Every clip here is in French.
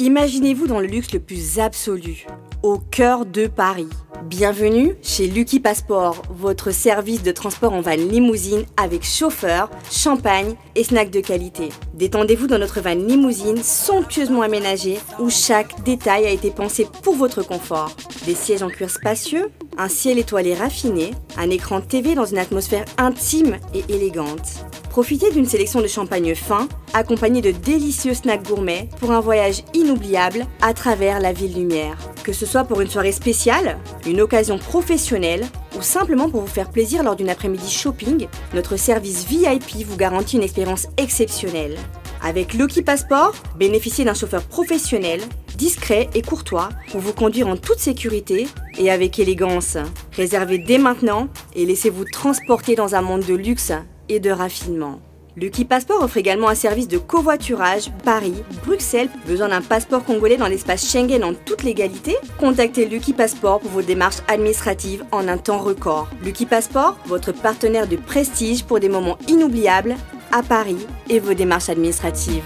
Imaginez-vous dans le luxe le plus absolu, au cœur de Paris. Bienvenue chez Lucky Passport, votre service de transport en van limousine avec chauffeur, champagne et snacks de qualité. Détendez-vous dans notre van limousine somptueusement aménagée où chaque détail a été pensé pour votre confort. Des sièges en cuir spacieux, un ciel étoilé raffiné, un écran TV dans une atmosphère intime et élégante. Profitez d'une sélection de champagne fin, accompagné de délicieux snacks gourmets pour un voyage inoubliable à travers la ville lumière. Que ce soit pour une soirée spéciale, une occasion professionnelle ou simplement pour vous faire plaisir lors d'une après-midi shopping, notre service VIP vous garantit une expérience exceptionnelle. Avec Lucky Passport, bénéficiez d'un chauffeur professionnel, discret et courtois pour vous conduire en toute sécurité et avec élégance. Réservez dès maintenant et laissez-vous transporter dans un monde de luxe et de raffinement. Lucky Passport offre également un service de covoiturage Paris, Bruxelles. Besoin d'un passeport congolais dans l'espace Schengen en toute légalité? Contactez Lucky Passport pour vos démarches administratives en un temps record. Lucky Passport, votre partenaire de prestige pour des moments inoubliables à Paris et vos démarches administratives.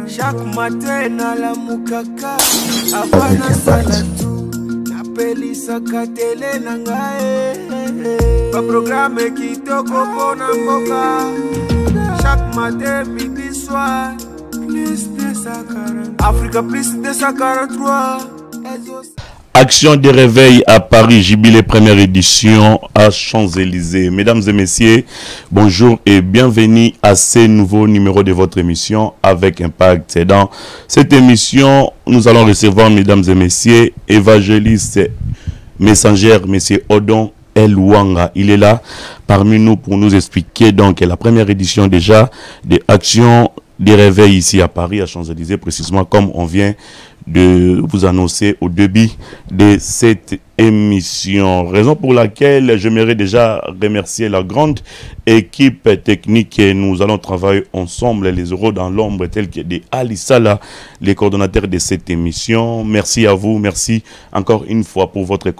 Chaque matin nalamukaka avana salatu napelisa katele nangae ba programme kitoko pona mboka chaque matin midi soir plus de 140 Africa plus de 143. Action de réveil à Paris, jubilé première édition à Champs-Élysées. Mesdames et messieurs, bonjour et bienvenue à ce nouveau numéro de votre émission Avec Impact. Et dans cette émission, nous allons recevoir, mesdames et messieurs, évangéliste messangère, monsieur Odon Elwanga. Il est là parmi nous pour nous expliquer donc la première édition déjà de Action de réveil ici à Paris, à Champs-Élysées, précisément comme on vient de vous annoncer au début de cette émission. Raison pour laquelle j'aimerais déjà remercier la grande équipe technique et nous allons travailler ensemble, les euros dans l'ombre, tels que des Alisala, les coordonnateurs de cette émission. Merci à vous, merci encore une fois pour votre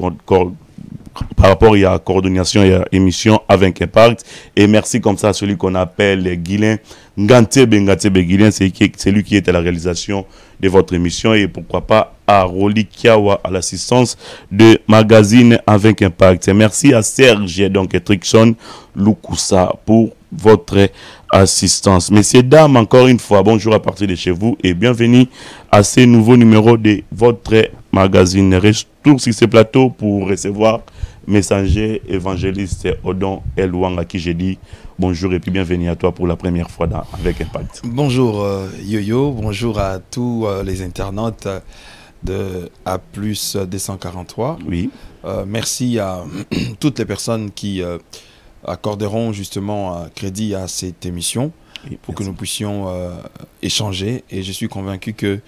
par rapport à la coordination et à l'émission Avec Impact. Et merci comme ça à celui qu'on appelle Guilin Ngantebe Guilin, c'est lui qui est à la réalisation de votre émission, et pourquoi pas à Roli Kiawa à l'assistance de magazine Avec Impact. Et merci à Serge donc Trixon Lukusa pour votre assistance. Messieurs, dames, encore une fois, bonjour à partir de chez vous et bienvenue à ce nouveau numéro de votre magazine. Retour sur ce plateau pour recevoir Messager évangéliste Odon Elwanga, à qui j'ai dit bonjour et puis bienvenue à toi pour la première fois Avec Impact. Bonjour Yo-Yo, bonjour à tous les internautes de A+243. Oui. Merci à toutes les personnes qui accorderont justement crédit à cette émission pour que nous puissions échanger, et je suis convaincu que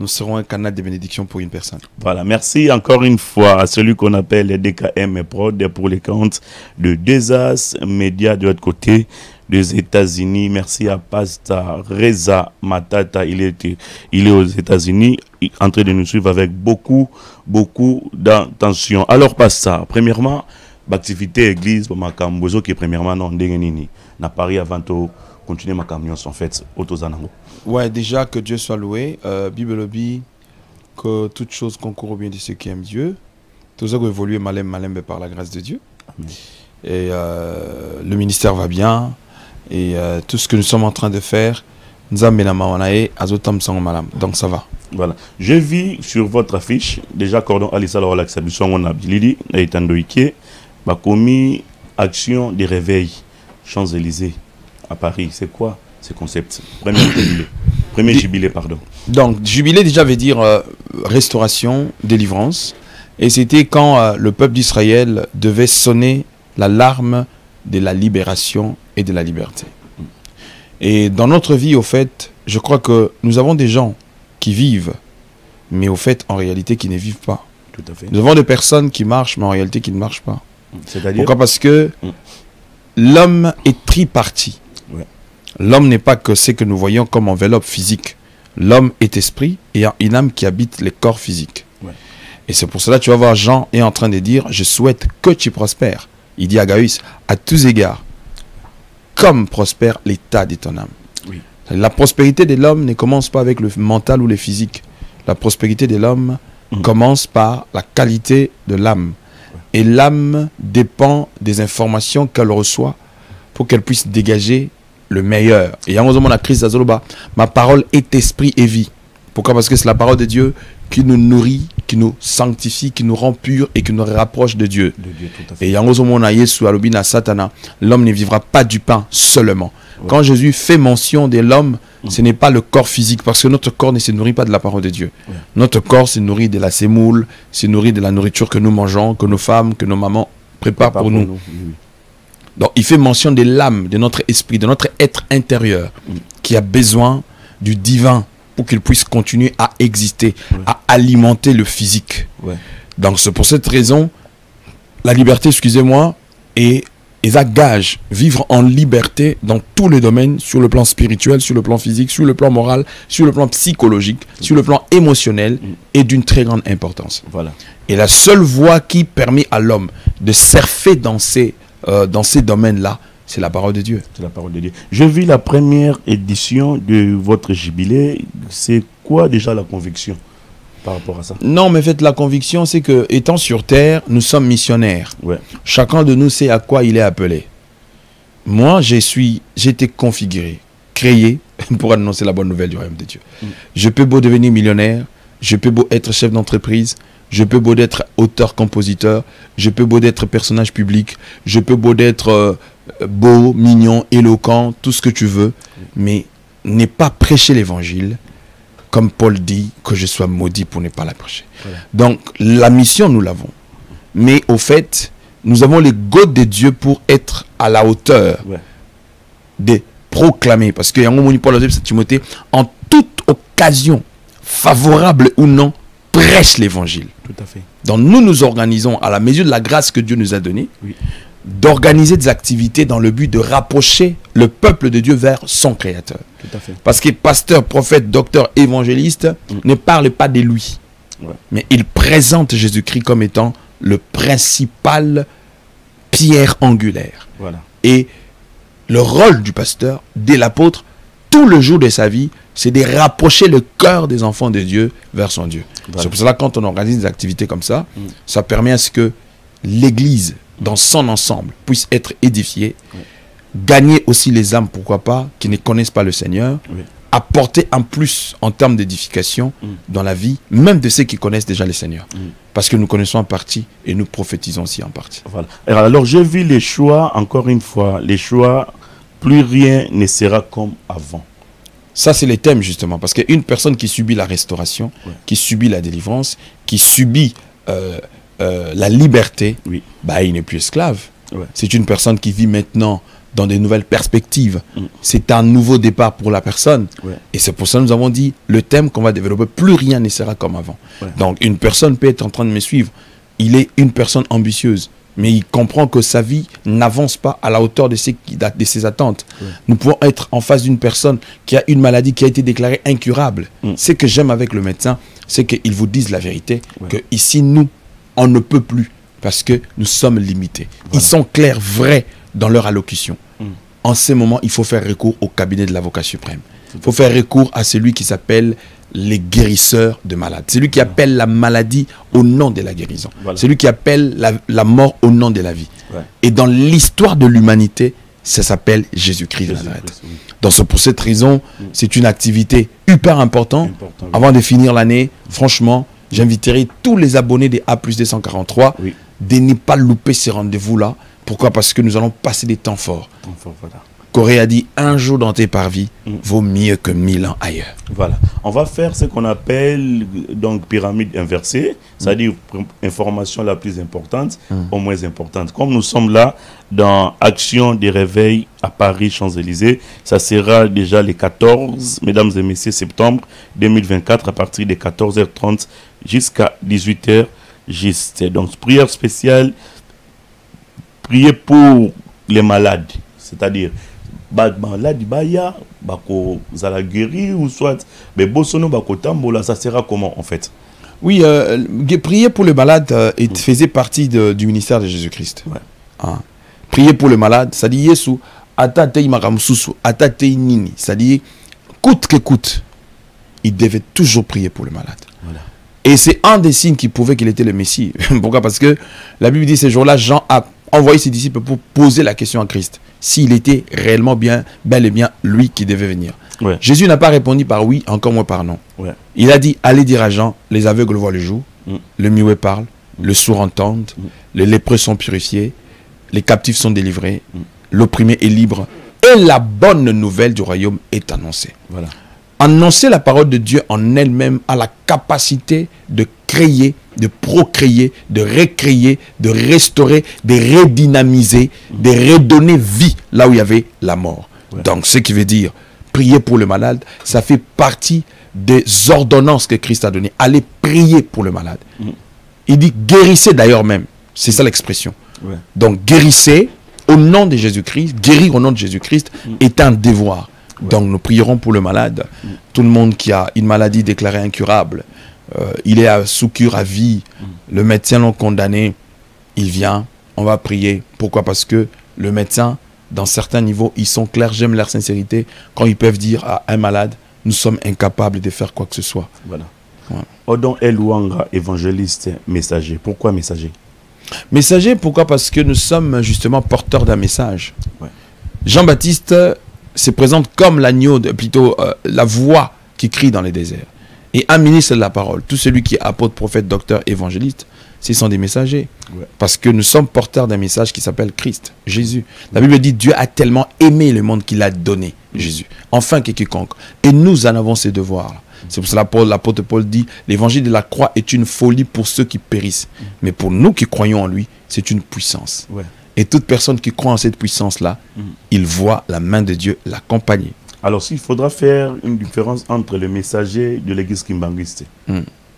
nous serons un canal de bénédiction pour une personne. Voilà, merci encore une fois à celui qu'on appelle les DKM Prod pour les comptes de Desas Média de l'autre côté des États-Unis. Merci à Pasta Reza Matata, il est aux États-Unis en train de nous suivre avec beaucoup d'attention. Alors Pasta, premièrement, l'activité église pour ma cambozo qui est premièrement non dégainini na Paris avant de continuer ma camion en fait autozanango. Ouais, déjà que Dieu soit loué, Bible lobby que toute chose concourt au bien de ceux qui aiment Dieu. Tout ça évolue malem par la grâce de Dieu. Amen. Et le ministère va bien, et tout ce que nous sommes en train de faire, donc ça va. Voilà. Je vis sur votre affiche déjà cordon Alisala Relaxabison on a Bilili et Tandoike bah commis action de réveil Champs-Élysées à Paris. C'est quoi ce concept? Premier jubilé, pardon. Donc jubilé déjà veut dire restauration, délivrance, et c'était quand le peuple d'Israël devait sonner l'alarme de la libération et de la liberté. Et dans notre vie, au fait, je crois que nous avons des gens qui vivent, mais au fait, en réalité, qui ne vivent pas. Tout à fait. Nous avons des personnes qui marchent, mais en réalité, qui ne marchent pas. C'est-à-dire? Pourquoi? Parce que l'homme est triparti. Ouais. L'homme n'est pas que ce que nous voyons comme enveloppe physique. L'homme est esprit et a une âme qui habite les corps physiques. Ouais. Et c'est pour cela que tu vas voir Jean est en train de dire, je souhaite que tu prospères. Il dit à Gaius, à tous égards, comme prospère l'état de ton âme. Oui. La prospérité de l'homme ne commence pas avec le mental ou le physique. La prospérité de l'homme commence par la qualité de l'âme. Et l'âme dépend des informations qu'elle reçoit pour qu'elle puisse dégager le meilleur. Et en moment, la crise d'Azoloba, ma parole est esprit et vie. Pourquoi? Parce que c'est la parole de Dieu qui nous nourrit, qui nous sanctifie, qui nous rend purs et qui nous rapproche de Dieu. Et en moment, Satana, l'homme ne vivra pas du pain seulement. Ouais. Quand Jésus fait mention de l'homme, ce n'est pas le corps physique, parce que notre corps ne se nourrit pas de la parole de Dieu. Ouais. Notre corps se nourrit de la sémoule, se nourrit de la nourriture que nous mangeons, que nos femmes, que nos mamans préparent pour nous. Oui. Donc il fait mention de l'âme, de notre esprit, de notre être intérieur, qui a besoin du divin pour qu'il puisse continuer à exister, à alimenter le physique. Ouais. Donc c'est pour cette raison, la liberté, excusez-moi, est un gage, vivre en liberté dans tous les domaines, sur le plan spirituel, sur le plan physique, sur le plan moral, sur le plan psychologique, sur le plan émotionnel, est d'une très grande importance. Voilà. Et la seule voie qui permet à l'homme de surfer dans ces domaines-là, c'est la parole de Dieu. C'est la parole de Dieu. Je vis la première édition de votre jubilé. C'est quoi déjà la conviction par rapport à ça? Non, mais en fait, la conviction, c'est que, étant sur terre, nous sommes missionnaires. Ouais. Chacun de nous sait à quoi il est appelé. Moi, j'ai été configuré, créé pour annoncer la bonne nouvelle du royaume de Dieu. Je peux beau devenir millionnaire, je peux beau être chef d'entreprise, je peux beau être auteur-compositeur, je peux beau être personnage public, je peux beau être beau, mignon, éloquent, tout ce que tu veux, mais n'est pas prêcher l'évangile, comme Paul dit, que je sois maudit pour ne pas la prêcher. Voilà. Donc, la mission, nous l'avons. Mais au fait, nous avons les gouttes de Dieu pour être à la hauteur de proclamer. Parce que Paul a dit à Timothée, en toute occasion, favorable ou non, prêche l'évangile. Tout à fait. Donc, nous nous organisons à la mesure de la grâce que Dieu nous a donnée, d'organiser des activités dans le but de rapprocher le peuple de Dieu vers son Créateur. Tout à fait. Parce que pasteur, prophète, docteur, évangéliste ne parle pas de lui. Mais il présente Jésus-Christ comme étant le principal pierre angulaire. Voilà. Et le rôle du pasteur, de l'apôtre, tout le jour de sa vie, c'est de rapprocher le cœur des enfants de Dieu vers son Dieu. Voilà. C'est pour cela que quand on organise des activités comme ça, ça permet à ce que l'Église, dans son ensemble, puisse être édifiée, gagner aussi les âmes, pourquoi pas, qui ne connaissent pas le Seigneur, apporter un plus en termes d'édification dans la vie, même de ceux qui connaissent déjà le Seigneur. Parce que nous connaissons en partie et nous prophétisons aussi en partie. Voilà. Alors j'ai vu les choix, encore une fois, les choix, plus rien ne sera comme avant. Ça, c'est le thème, justement, parce qu'une personne qui subit la restauration, qui subit la délivrance, qui subit la liberté, bah, il n'est plus esclave. C'est une personne qui vit maintenant dans de nouvelles perspectives. C'est un nouveau départ pour la personne. Et c'est pour ça que nous avons dit, le thème qu'on va développer, plus rien ne sera comme avant. Donc, une personne peut être en train de me suivre. Il est une personne ambitieuse, mais il comprend que sa vie n'avance pas à la hauteur de ses attentes. Nous pouvons être en face d'une personne qui a une maladie qui a été déclarée incurable. Ce que j'aime avec le médecin, c'est qu'ils vous disent la vérité, que ici, nous, on ne peut plus, parce que nous sommes limités. Ils sont clairs, vrais dans leur allocution. En ce moment, il faut faire recours au cabinet de l'avocat suprême. Il faut faire recours à celui qui s'appelle les guérisseurs de malades. C'est lui qui appelle la maladie au nom de la guérison. C'est lui qui appelle la mort au nom de la vie. Et dans l'histoire de l'humanité, ça s'appelle Jésus-Christ de Nazareth. Donc pour cette raison, c'est une activité hyper importante. Avant de finir l'année, franchement, j'inviterai tous les abonnés des A+243 de ne pas louper ces rendez-vous-là. Pourquoi? Parce que nous allons passer des temps forts. Corée a dit, un jour dans tes parvis vaut mieux que 1000 ans ailleurs. Voilà. On va faire ce qu'on appelle donc pyramide inversée, c'est-à-dire information la plus importante au moins importante. Comme nous sommes là dans Action des réveils à Paris, Champs-Élysées, ça sera déjà les 14, mesdames et messieurs, septembre 2024, à partir de 14h30 jusqu'à 18h juste. Donc, prière spéciale, prier pour les malades, c'est-à-dire malade baya bako zala guéri ou soit mais bosono bako tambola, ça sera comment en fait? Oui, prier pour le malade faisait partie du ministère de Jésus-Christ. Ouais. Hein. Prier pour le malade, ça dit Yesu, atatei makamususu, atatei nini, ça dit coûte que coûte, il devait toujours prier pour le malade. Voilà. Et c'est un des signes qui prouvait qu'il était le Messie. Pourquoi? Parce que la Bible dit, ces jours-là, Jean a envoyé ses disciples pour poser la question à Christ, s'il était réellement bel et bien lui qui devait venir. Ouais. Jésus n'a pas répondu par oui, encore moins par non. Ouais. Il a dit, allez dire à Jean, les aveugles voient le jour, le muet parle, le sourd entend, les lépreux sont purifiés, les captifs sont délivrés, l'opprimé est libre, et la bonne nouvelle du royaume est annoncée. Voilà. Annoncer la parole de Dieu en elle-même a la capacité de créer, de procréer, de recréer, de restaurer, de redynamiser, de redonner vie là où il y avait la mort. Ouais. Donc, ce qui veut dire, prier pour le malade, ça fait partie des ordonnances que Christ a données. Allez prier pour le malade. Il dit guérissez d'ailleurs même. C'est ça l'expression. Ouais. Donc, guérissez au nom de Jésus-Christ. Guérir au nom de Jésus-Christ est un devoir. Ouais. Donc nous prierons pour le malade. Tout le monde qui a une maladie déclarée incurable, il est sous cure à vie, le médecin l'a condamné, il vient, on va prier. Pourquoi? Parce que le médecin, dans certains niveaux, ils sont clairs, j'aime leur sincérité, quand ils peuvent dire à un malade, nous sommes incapables de faire quoi que ce soit. Voilà. Voilà. Odon Elouanga, évangéliste, messager. Pourquoi messager? Messager, pourquoi? Parce que nous sommes justement porteurs d'un message. Ouais. Jean-Baptiste se présente comme l'agneau, plutôt la voix qui crie dans les déserts. Et un ministre de la parole, tout celui qui est apôtre, prophète, docteur, évangéliste, ce sont des messagers. Ouais. Parce que nous sommes porteurs d'un message qui s'appelle Christ, Jésus. La Bible dit, Dieu a tellement aimé le monde qu'il a donné Jésus, enfin que quiconque. Et nous en avons ces devoirs. C'est pour cela que l'apôtre Paul dit, l'évangile de la croix est une folie pour ceux qui périssent. Mais pour nous qui croyons en lui, c'est une puissance. Ouais. Et toute personne qui croit en cette puissance-là, il voit la main de Dieu l'accompagner. Alors, s'il faudra faire une différence entre le messager de l'église Kimbanguiste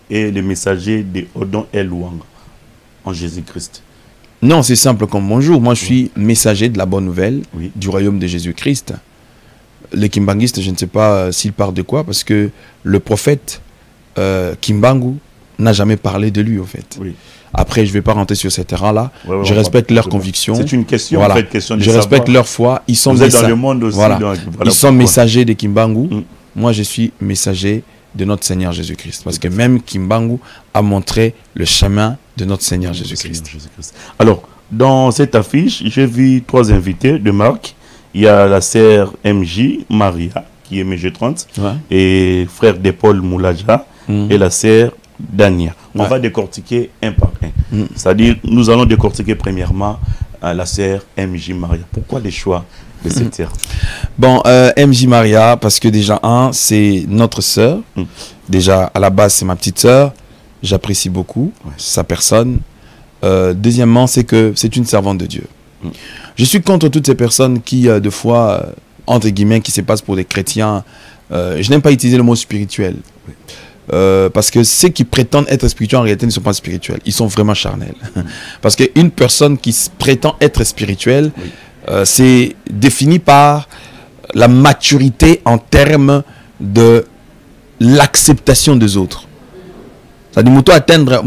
et le messager de Odon Elouanga en Jésus-Christ. Non, c'est simple comme bonjour. Moi, je suis messager de la bonne nouvelle du royaume de Jésus-Christ. Les Kimbanguistes, je ne sais pas s'ils parlent de quoi, parce que le prophète Kimbangu n'a jamais parlé de lui, en fait. Oui. Après, je ne vais pas rentrer sur ce terrain-là. Ouais, je respecte leurs convictions. C'est une question, voilà. En fait, question de je respecte leur foi. Ils sont Vous êtes dans le monde aussi. Voilà. Donc, voilà. Ils sont messagers de Kimbangu. Moi, je suis messager de notre Seigneur Jésus-Christ. Parce que même Kimbangu a montré le chemin de notre Seigneur Jésus-Christ. Alors, dans cette affiche, j'ai vu 3 invités de marque. Il y a la sœur MJ Maria, qui est MG30, et frère de Paul Moulaja, et la sœur Dania. On va décortiquer un par un. C'est-à-dire, nous allons décortiquer premièrement la sœur MJ Maria. Pourquoi les choix de cette sœur? Bon, MJ Maria, parce que déjà, c'est notre sœur. Déjà, à la base, c'est ma petite sœur. J'apprécie beaucoup sa personne. Deuxièmement, c'est que c'est une servante de Dieu. Je suis contre toutes ces personnes qui, de fois, entre guillemets, qui se passent pour des chrétiens. Je n'aime pas utiliser le mot spirituel. Parce que ceux qui prétendent être spirituels en réalité ne sont pas spirituels, ils sont vraiment charnels. Parce qu'une personne qui prétend être spirituelle, c'est défini par la maturité en termes de l'acceptation des autres. C'est-à-dire que atteindre,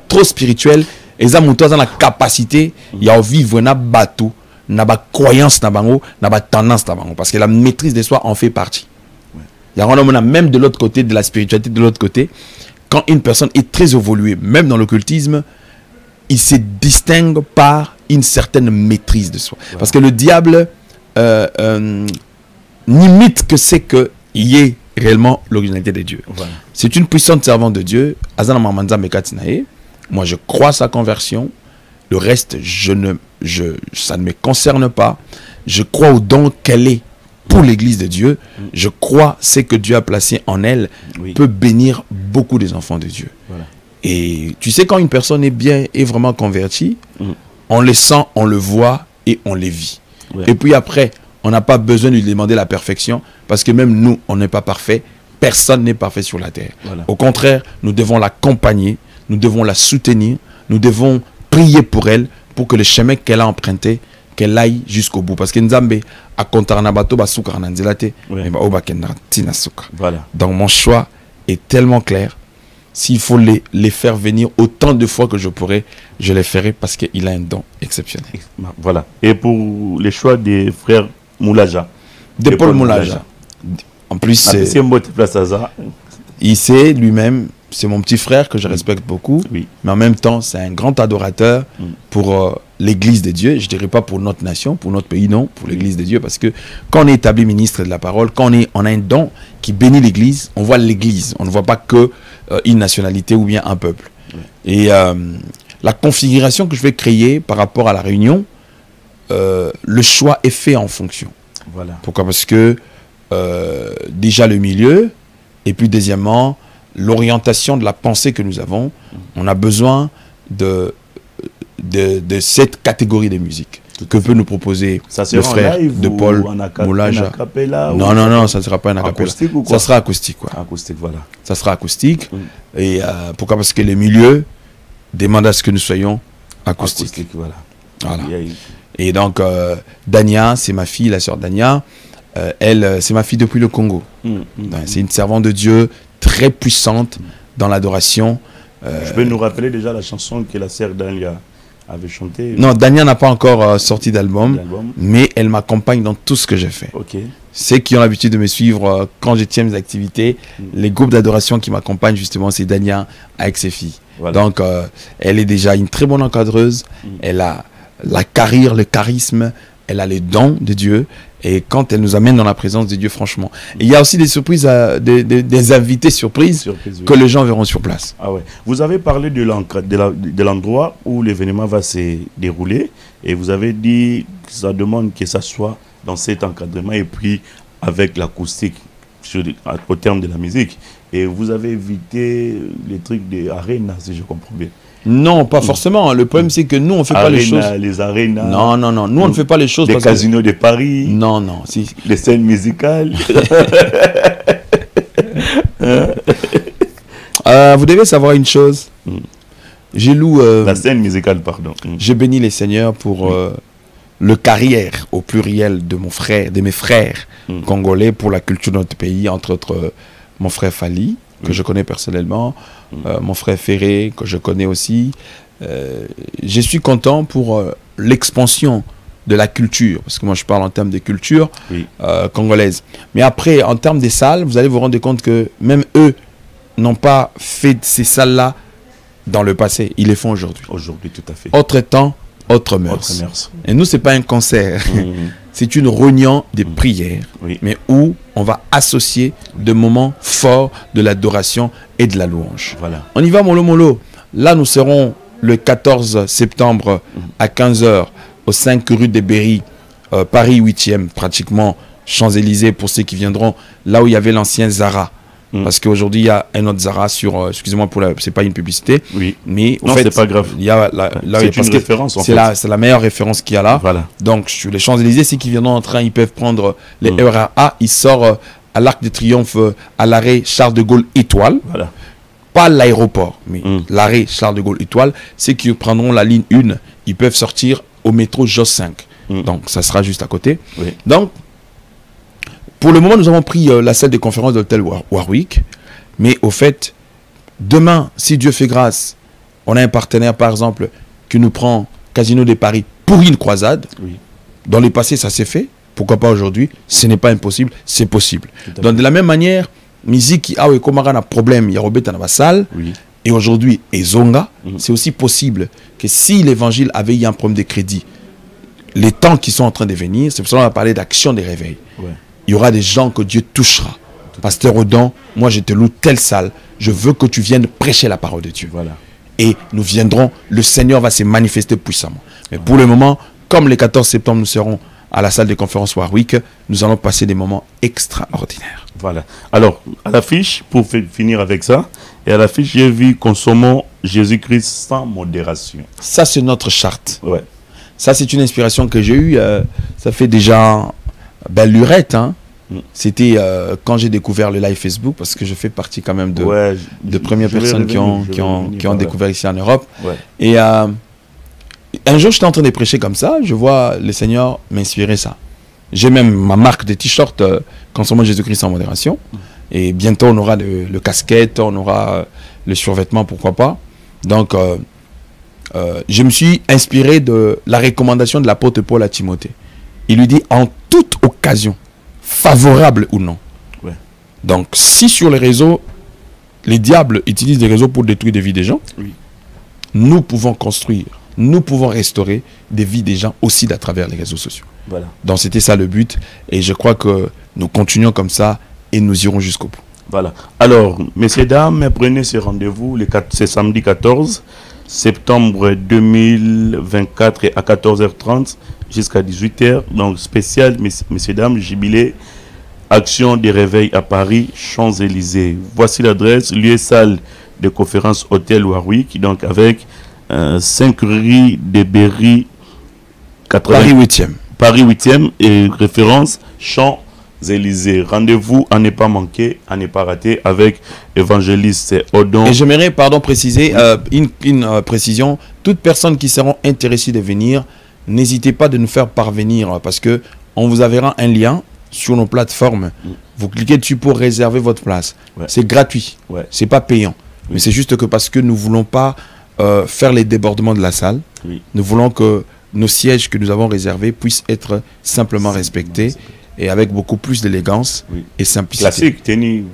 trop spirituel, et ça dans la capacité, il y a vivre un bateau, na ba croyance na bango, na ba tendance na bango, parce que la maîtrise de soi en fait partie. Il y a même de l'autre côté, de la spiritualité, de l'autre côté, quand une personne est très évoluée, même dans l'occultisme, il se distingue par une certaine maîtrise de soi. Ouais. Parce que le diable n'imite que c'est qu'il y ait réellement l'originalité de Dieu. Ouais. C'est une puissante servante de Dieu. Moi, je crois à sa conversion. Le reste, ça ne me concerne pas. Je crois au don qu'elle est pour l'église de Dieu. Je crois ce que Dieu a placé en elle peut bénir beaucoup des enfants de Dieu. Voilà. Et tu sais, quand une personne est vraiment convertie, on le sent, on le voit et on le vit. Ouais. Et puis après, on n'a pas besoin de lui demander la perfection, parce que même nous, on n'est pas parfait. Personne n'est parfait sur la terre. Voilà. Au contraire, nous devons l'accompagner, nous devons la soutenir, nous devons prier pour elle, pour que le chemin qu'elle a emprunté, qu'elle aille jusqu'au bout. Parce que Nzambe a kontarnabato basuka nanzelate, mais ba obakenda tina suka. Voilà. Donc mon choix est tellement clair. s'il faut les faire venir autant de fois que je pourrais, je les ferai parce qu'il a un don exceptionnel. Voilà. Et pour les choix des frères Moulaja. De Paul Moulaja. En plus, il sait lui-même, c'est mon petit frère que je respecte beaucoup, oui. Mais en même temps, c'est un grand adorateur pour l'Église de Dieu. Je ne dirais pas pour notre nation, pour notre pays, non, pour l'Église de Dieu. Parce que quand on est établi ministre de la parole, quand on a un don qui bénit l'Église, on voit l'Église. On ne voit pas que une nationalité ou bien un peuple. Oui. Et la configuration que je vais créer par rapport à la réunion, le choix est fait en fonction. Voilà. Pourquoi? Parce que déjà le milieu, et puis deuxièmement, l'orientation de la pensée que nous avons, on a besoin de cette catégorie de musique que peut nous proposer le frère de Paul Moulaja. Non, non, non, ça ne sera pas un acapella. Ça sera acoustique. Quoi. Acoustique, voilà. Ça sera acoustique. Et pourquoi? Parce que le milieu demande à ce que nous soyons acoustiques. Acoustique, voilà. Voilà. Et donc, Dania, c'est ma fille, la sœur Dania. Elle, c'est ma fille depuis le Congo. C'est une servante de Dieu très puissante dans l'adoration. Je peux nous rappeler déjà la chanson que la sœur Dania avait chantée? Non, Dania n'a pas encore sorti d'album, mais elle m'accompagne dans tout ce que j'ai fait. Okay. Ceux qui ont l'habitude de me suivre quand je tiens mes activités, les groupes d'adoration qui m'accompagnent justement, c'est Dania avec ses filles. Voilà. Donc, elle est déjà une très bonne encadreuse. Elle a la carrière, le charisme, elle a les dons de Dieu. Et quand elle nous amène dans la présence de Dieu, franchement. Et il y a aussi des surprises, des invités surprises que les gens verront sur place. Ah ouais. Vous avez parlé de l'endroit où l'événement va se dérouler. Et vous avez dit que ça demande que ça soit dans cet encadrement et puis avec l'acoustique au terme de la musique. Et vous avez évité les trucs des arénas, si je comprends bien. Non, pas forcément. Le problème, c'est que nous, on ne fait pas les choses. Les arénas. Non, non, non. Nous, on ne fait pas les choses. Les casinos de Paris. Non, non. Si. Les scènes musicales. Vous devez savoir une chose. J'ai loué. La scène musicale, pardon. J'ai béni les seigneurs pour le carrière au pluriel de mes frères congolais pour la culture de notre pays, entre autres mon frère Fali, que je connais personnellement, mon frère Ferré, que je connais aussi. Je suis content pour l'expansion de la culture, parce que moi je parle en termes de culture congolaise. Mais après, en termes des salles, vous allez vous rendre compte que même eux n'ont pas fait ces salles-là dans le passé. Ils les font aujourd'hui. Aujourd'hui, tout à fait. Autre temps, autre mœurs. Et nous, ce n'est pas un concert. C'est une réunion de prières, mais où on va associer des moments forts de l'adoration et de la louange. Voilà. On y va, mollo mollo. Là, nous serons le 14 septembre à 15 h au 5 rue des Berry, Paris 8e, pratiquement Champs-Élysées pour ceux qui viendront, là où il y avait l'ancien Zara. Parce qu'aujourd'hui, il y a un autre Zara sur... excusez-moi, c'est pas une publicité. Oui. Mais non, c'est pas grave. Il y a c'est une référence, en fait. C'est la meilleure référence qu'il y a là. Voilà. Donc, sur les Champs-Élysées, ceux qui viendront en train, ils peuvent prendre les RRA. Ils sortent à l'Arc de Triomphe, à l'arrêt Charles de Gaulle Étoile. Voilà. Pas l'aéroport, mais l'arrêt Charles de Gaulle Étoile. Ceux qui prendront la ligne 1, ils peuvent sortir au métro Jos 5. Donc, ça sera juste à côté. Oui. Donc, pour le moment, nous avons pris la salle de conférence de l'hôtel Warwick. Mais au fait, demain, si Dieu fait grâce, on a un partenaire, par exemple, qui nous prend Casino de Paris pour une croisade. Oui. Dans le passé, ça s'est fait. Pourquoi pas aujourd'hui? Ce n'est pas impossible, c'est possible. Donc, de la même manière, musique, ah oui, comme on a un problème, il y a Robert dans la salle. Oui. Et aujourd'hui, Ezonga, c'est aussi possible que si l'évangile avait eu un problème de crédit, les temps qui sont en train de venir, c'est pour ça qu'on va parler d'action des réveils. Ouais. Il y aura des gens que Dieu touchera. Pasteur Odon, moi je te loue telle salle. Je veux que tu viennes prêcher la parole de Dieu. Voilà. Et nous viendrons, le Seigneur va se manifester puissamment. Mais pour le moment, comme le 14 septembre, nous serons à la salle de conférence Warwick, nous allons passer des moments extraordinaires. Voilà. Alors, à l'affiche, pour finir avec ça, et à l'affiche, j'ai vu consommons Jésus-Christ sans modération. Ça, c'est notre charte. Ouais. Ça, c'est une inspiration que j'ai eue. Ça fait déjà... belle lurette, hein. C'était quand j'ai découvert le live Facebook, parce que je fais partie quand même de premières personnes qui ont découvert ici en Europe. Ouais. Et un jour, j'étais en train de prêcher comme ça, je vois le Seigneur m'inspirer ça. J'ai même ma marque de t-shirt Consommons Jésus-Christ en modération. Et bientôt, on aura le casquette, on aura le survêtement, pourquoi pas. Donc, je me suis inspiré de la recommandation de l'apôtre Paul à Timothée. Il lui dit, en toute occasion, favorable ou non. Ouais. Donc, si sur les réseaux, les diables utilisent des réseaux pour détruire des vies des gens, oui, nous pouvons construire, nous pouvons restaurer des vies des gens aussi à travers les réseaux sociaux. voilà. Donc, c'était ça le but. Et je crois que nous continuons comme ça et nous irons jusqu'au bout. Voilà. Alors, messieurs, dames, prenez ce rendez-vous, c'est samedi 14 septembre 2024 à 14h30 jusqu'à 18h. Donc, spécial, messieurs, dames, jubilé, action de réveil à Paris, Champs-Élysées. Voici l'adresse, lieu salle de conférence Hôtel Warwick, donc avec 5 rue de Berry, 80, Paris 8e. Paris 8e et référence Champs-Élysées. Rendez-vous à ne pas manquer, à ne pas rater avec évangéliste Odon. Et j'aimerais, pardon, préciser une précision. Toutes personnes qui seront intéressées de venir, n'hésitez pas de nous faire parvenir parce que on vous enverra un lien sur nos plateformes. Vous cliquez dessus pour réserver votre place. Ouais. C'est gratuit. Ouais. C'est pas payant. Oui. Mais c'est juste que parce que nous voulons pas faire les débordements de la salle. Oui. Nous voulons que nos sièges que nous avons réservés puissent être simplement respectés et avec beaucoup plus d'élégance Oui. et simplicité. Classique, tenue.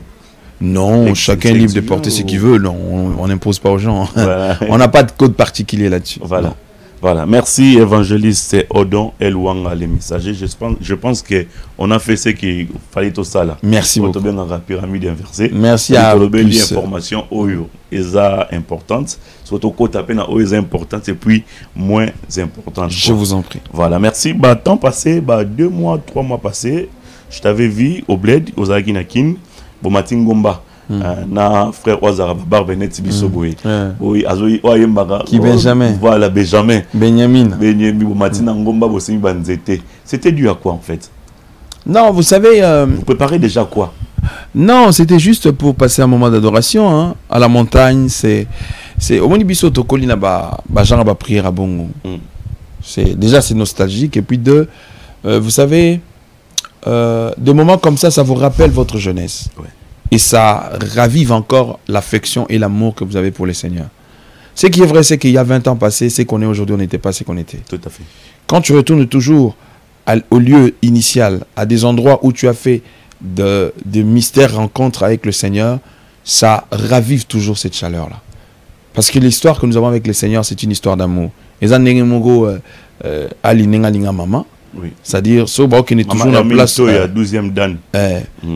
Non, Avec chacun est ses libre de exigeants porter ce ou- qu'il veut. Non, on n'impose pas aux gens. Voilà. On n'a pas de code particulier là-dessus. Voilà. Non. Voilà. Merci, évangéliste Odon Elwanga, les messagers. Je pense qu'on a fait ce qu'il fallait tout ça là. Merci beaucoup. Bien dans la pyramide inversée. Merci à plus. plus. Information oyo est importante. Surtout quand tu appelles oyo est importante et puis moins importante. Je vous en prie. Voilà. Merci. Bah, temps passé, 2 mois, 3 mois passés, je t'avais vu au bled, aux Aginakin, au Matingomba. Na frère Ouazara Barbenet Bisoboy. Oui, Azoui Oyembaga. Qui Benjamin. Voilà, Benjamin. Benjamin. Benjamin, Matina Ngomba, Bossimi Banzete. C'était dû à quoi en fait? Non, vous savez... Vous préparez déjà quoi? Non, c'était juste pour passer un moment d'adoration hein, à la montagne. C'est au moins biso tokoli na ba genre ba prière à bongo. Déjà c'est nostalgique et puis deux, vous savez, des moments comme ça vous rappelle votre jeunesse. Ouais. Et ça ravive encore l'affection et l'amour que vous avez pour le Seigneur. Ce qui est vrai, c'est qu'il y a 20 ans passés, c'est qu'on est aujourd'hui, on n'était pas ce qu'on était. Tout à fait. Quand tu retournes toujours au lieu initial, à des endroits où tu as fait de mystères rencontres avec le Seigneur, ça ravive toujours cette chaleur-là. Parce que l'histoire que nous avons avec le Seigneur, c'est une histoire d'amour. Et ça, Oui. c'est-à-dire, ceux qui sont toujours dans la place. Il y a 12e dan.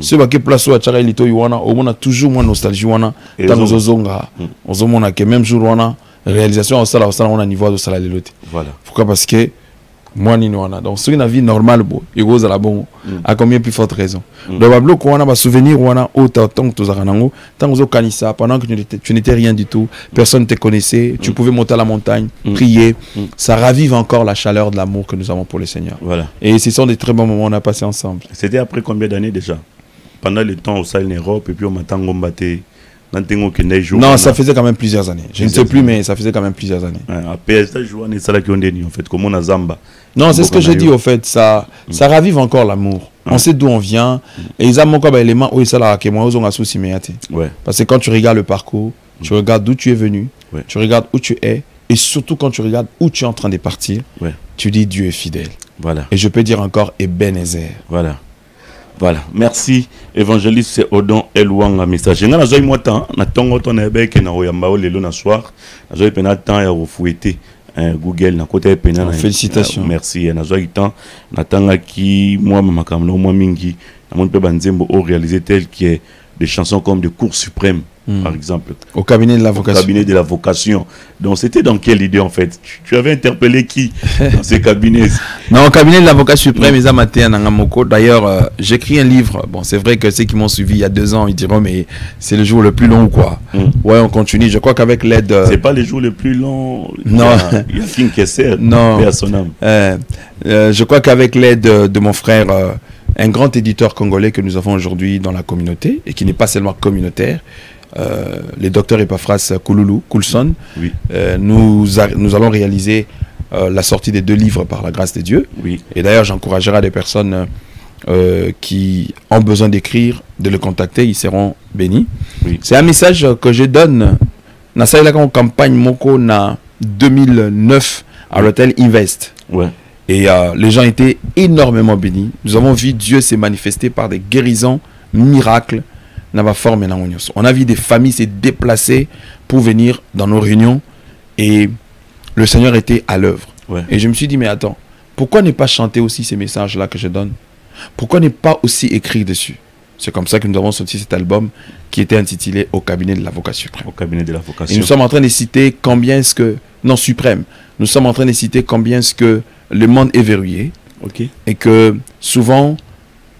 Ceux qui sont place où à Lito Yuana, on a toujours moins nostalgie. Wana, Et tant les aux Zonga, aux hommes que même jour, on réalisation au salaire, on a niveau de salaire. Voilà. Pourquoi? Parce que moi, ni nous, donc ceux qui ont une vie normale, ils osent à la bonne, à combien plus forte raison. Donc, Bablo, on a un souvenir, on a autant que tu as pendant que tu n'étais rien du tout, personne ne te connaissait, tu pouvais monter à la montagne, prier. Ça ravive encore la chaleur de l'amour que nous avons pour le Seigneur. Voilà. Et ce sont des très bons moments qu'on a passés ensemble. C'était après combien d'années déjà? Pendant le temps au Sahel Europe et puis au Matangomba. Non, ça faisait quand même plusieurs années. Je ne sais plus, mais ça faisait quand même plusieurs années. Après, ça jouait en fait, comme on a Zamba. Non, c'est ce que j'ai dit au fait. Ça ravive encore l'amour. On sait d'où on vient. Et ils ont encore des éléments où ils sont là, Ouais. parce que quand tu regardes le parcours, tu regardes d'où tu es venu, Ouais. tu regardes où tu es, et surtout quand tu regardes où tu es en train de partir, Ouais. tu dis Dieu est fidèle. Voilà. Et je peux dire encore Ebenezer. Voilà. Voilà. Merci, évangéliste Odon Elwanga message. Nga nazoi moi temps na tongo to na beke na oyamba o lelo na soir. Nazoi pena temps ya refouetter Google na côté pena na. Félicitations. Merci. Nazoi temps na tanga ki moi makamno moi mingi na mon pe banzembo o réaliser tel qui est des chansons comme de Cour suprême par exemple. Au cabinet de la Au vocation. cabinet de la vocation. Donc c'était dans quelle idée en fait? Tu avais interpellé qui dans ces cabinets? Non, au cabinet de l'avocat suprême, ils ont maté un Angamoko. D'ailleurs, j'écris un livre. Bon, c'est vrai que ceux qui m'ont suivi il y a 2 ans, ils diront, mais c'est le jour le plus long ou quoi? Ouais, on continue. Je crois qu'avec l'aide. C'est pas les jours les plus longs. Non. Il y a King Kesser. Non. Paix à son âme. Je crois qu'avec l'aide de mon frère, un grand éditeur congolais que nous avons aujourd'hui dans la communauté, et qui n'est pas seulement communautaire, le docteur Epaphras Coulson, Oui. nous allons réaliser la sortie des 2 livres par la grâce de Dieu. Oui. Et d'ailleurs, j'encouragerai des personnes qui ont besoin d'écrire, de le contacter, ils seront bénis. Oui. C'est un message que je donne dans la campagne Moko en 2009 à l'hôtel Invest. Ouais. Et les gens étaient énormément bénis. Nous avons vu Dieu s'est manifesté par des guérisons, miracles. On a vu des familles se déplacer pour venir dans nos réunions. Et le Seigneur était à l'œuvre. Ouais. Et je me suis dit, mais attends, pourquoi ne pas chanter aussi ces messages-là que je donne? Pourquoi ne pas aussi écrire dessus? C'est comme ça que nous avons sorti cet album qui était intitulé Au cabinet de l'avocat suprême. Au cabinet de l'avocat. Et nous sommes en train de citer combien est-ce que... Non, suprême. Nous sommes en train de citer combien est-ce que le monde est verrouillé. Ok. Et que souvent,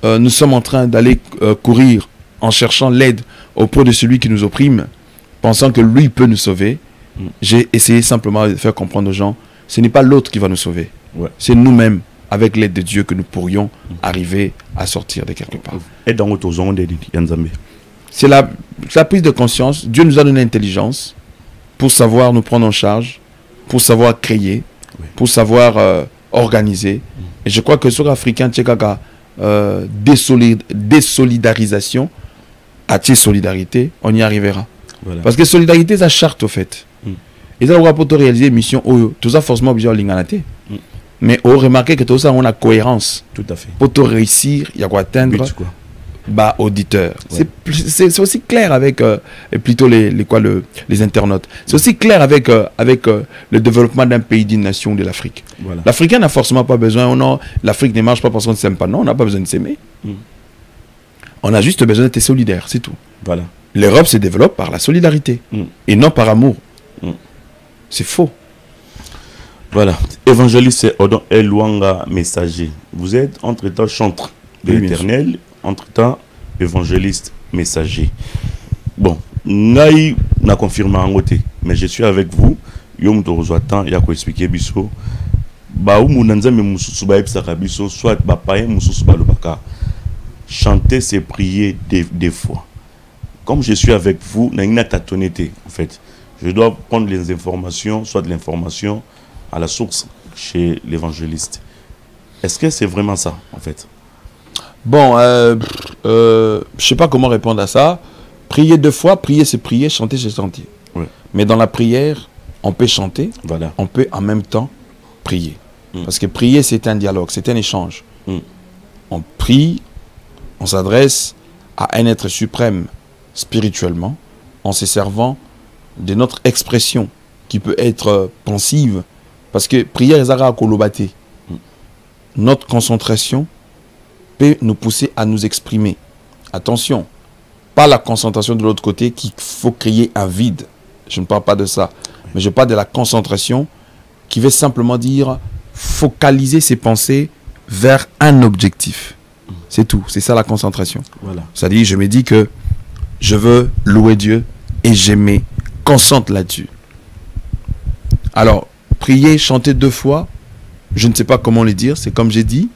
nous sommes en train d'aller courir en cherchant l'aide auprès de celui qui nous opprime, pensant que lui peut nous sauver. J'ai essayé simplement de faire comprendre aux gens, ce n'est pas l'autre qui va nous sauver. Ouais. C'est nous-mêmes, avec l'aide de Dieu, que nous pourrions arriver à sortir de quelque part. Et dans votre zone de Yanzambe. C'est la prise de conscience. Dieu nous a donné l'intelligence pour savoir nous prendre en charge, pour savoir créer, pour savoir organiser. Et je crois que sur l'Africain, Tchekaka, désolidarisation, à solidarité, on y arrivera. Voilà. Parce que solidarité, c'est charte au fait. Et ça, on va pour réaliser une mission, tout ça forcément obligé à l'inganaté. Mais on remarque que tout ça, on a cohérence. Tout à fait. Pour tout réussir, il y a quoi atteindre bah, auditeur. Ouais. C'est aussi clair avec plutôt les internautes. C'est aussi clair avec, le développement d'un pays, d'une nation de l'Afrique. Voilà. L'Africain n'a forcément pas besoin, l'Afrique ne marche pas parce qu'on ne s'aime pas. Non, on n'a pas besoin de s'aimer. On a juste besoin d'être solidaire, c'est tout. Voilà. L'Europe se développe par la solidarité et non par amour. C'est faux. Voilà. Évangéliste Odon Eluanga, messager. Vous êtes entre-temps chantre de l'Éternel, entre-temps évangéliste, messager. Bon, Naï n'a confirmé en côté, mais je suis avec vous. Yom Torozoatan, il y a quoi expliquer biso. Baou Mounanza me Moussou Baïpsaka biso, soit Bapaye Moussou Balobaka. Chanter, c'est prier des fois. Comme je suis avec vous, n'a tâtonneté, en fait. Je dois prendre les informations, soit de l'information à la source chez l'évangéliste. Est-ce que c'est vraiment ça, en fait? Bon, je ne sais pas comment répondre à ça. Prier deux fois, prier c'est prier, chanter c'est chanter. Ouais. Mais dans la prière, on peut chanter, voilà. On peut en même temps prier. Parce que prier c'est un dialogue, c'est un échange. On prie, on s'adresse à un être suprême spirituellement, en se servant de notre expression qui peut être pensive. Parce que prière est à kolobate. Notre concentration peut nous pousser à nous exprimer. Attention, pas la concentration de l'autre côté qu'il faut créer un vide. Je ne parle pas de ça. Mais je parle de la concentration qui veut simplement dire focaliser ses pensées vers un objectif. C'est tout. C'est ça la concentration. Voilà. C'est-à-dire, je me dis que je veux louer Dieu et je me concentre là-dessus. Alors, prier, chanter deux fois, je ne sais pas comment le dire. C'est comme j'ai dit.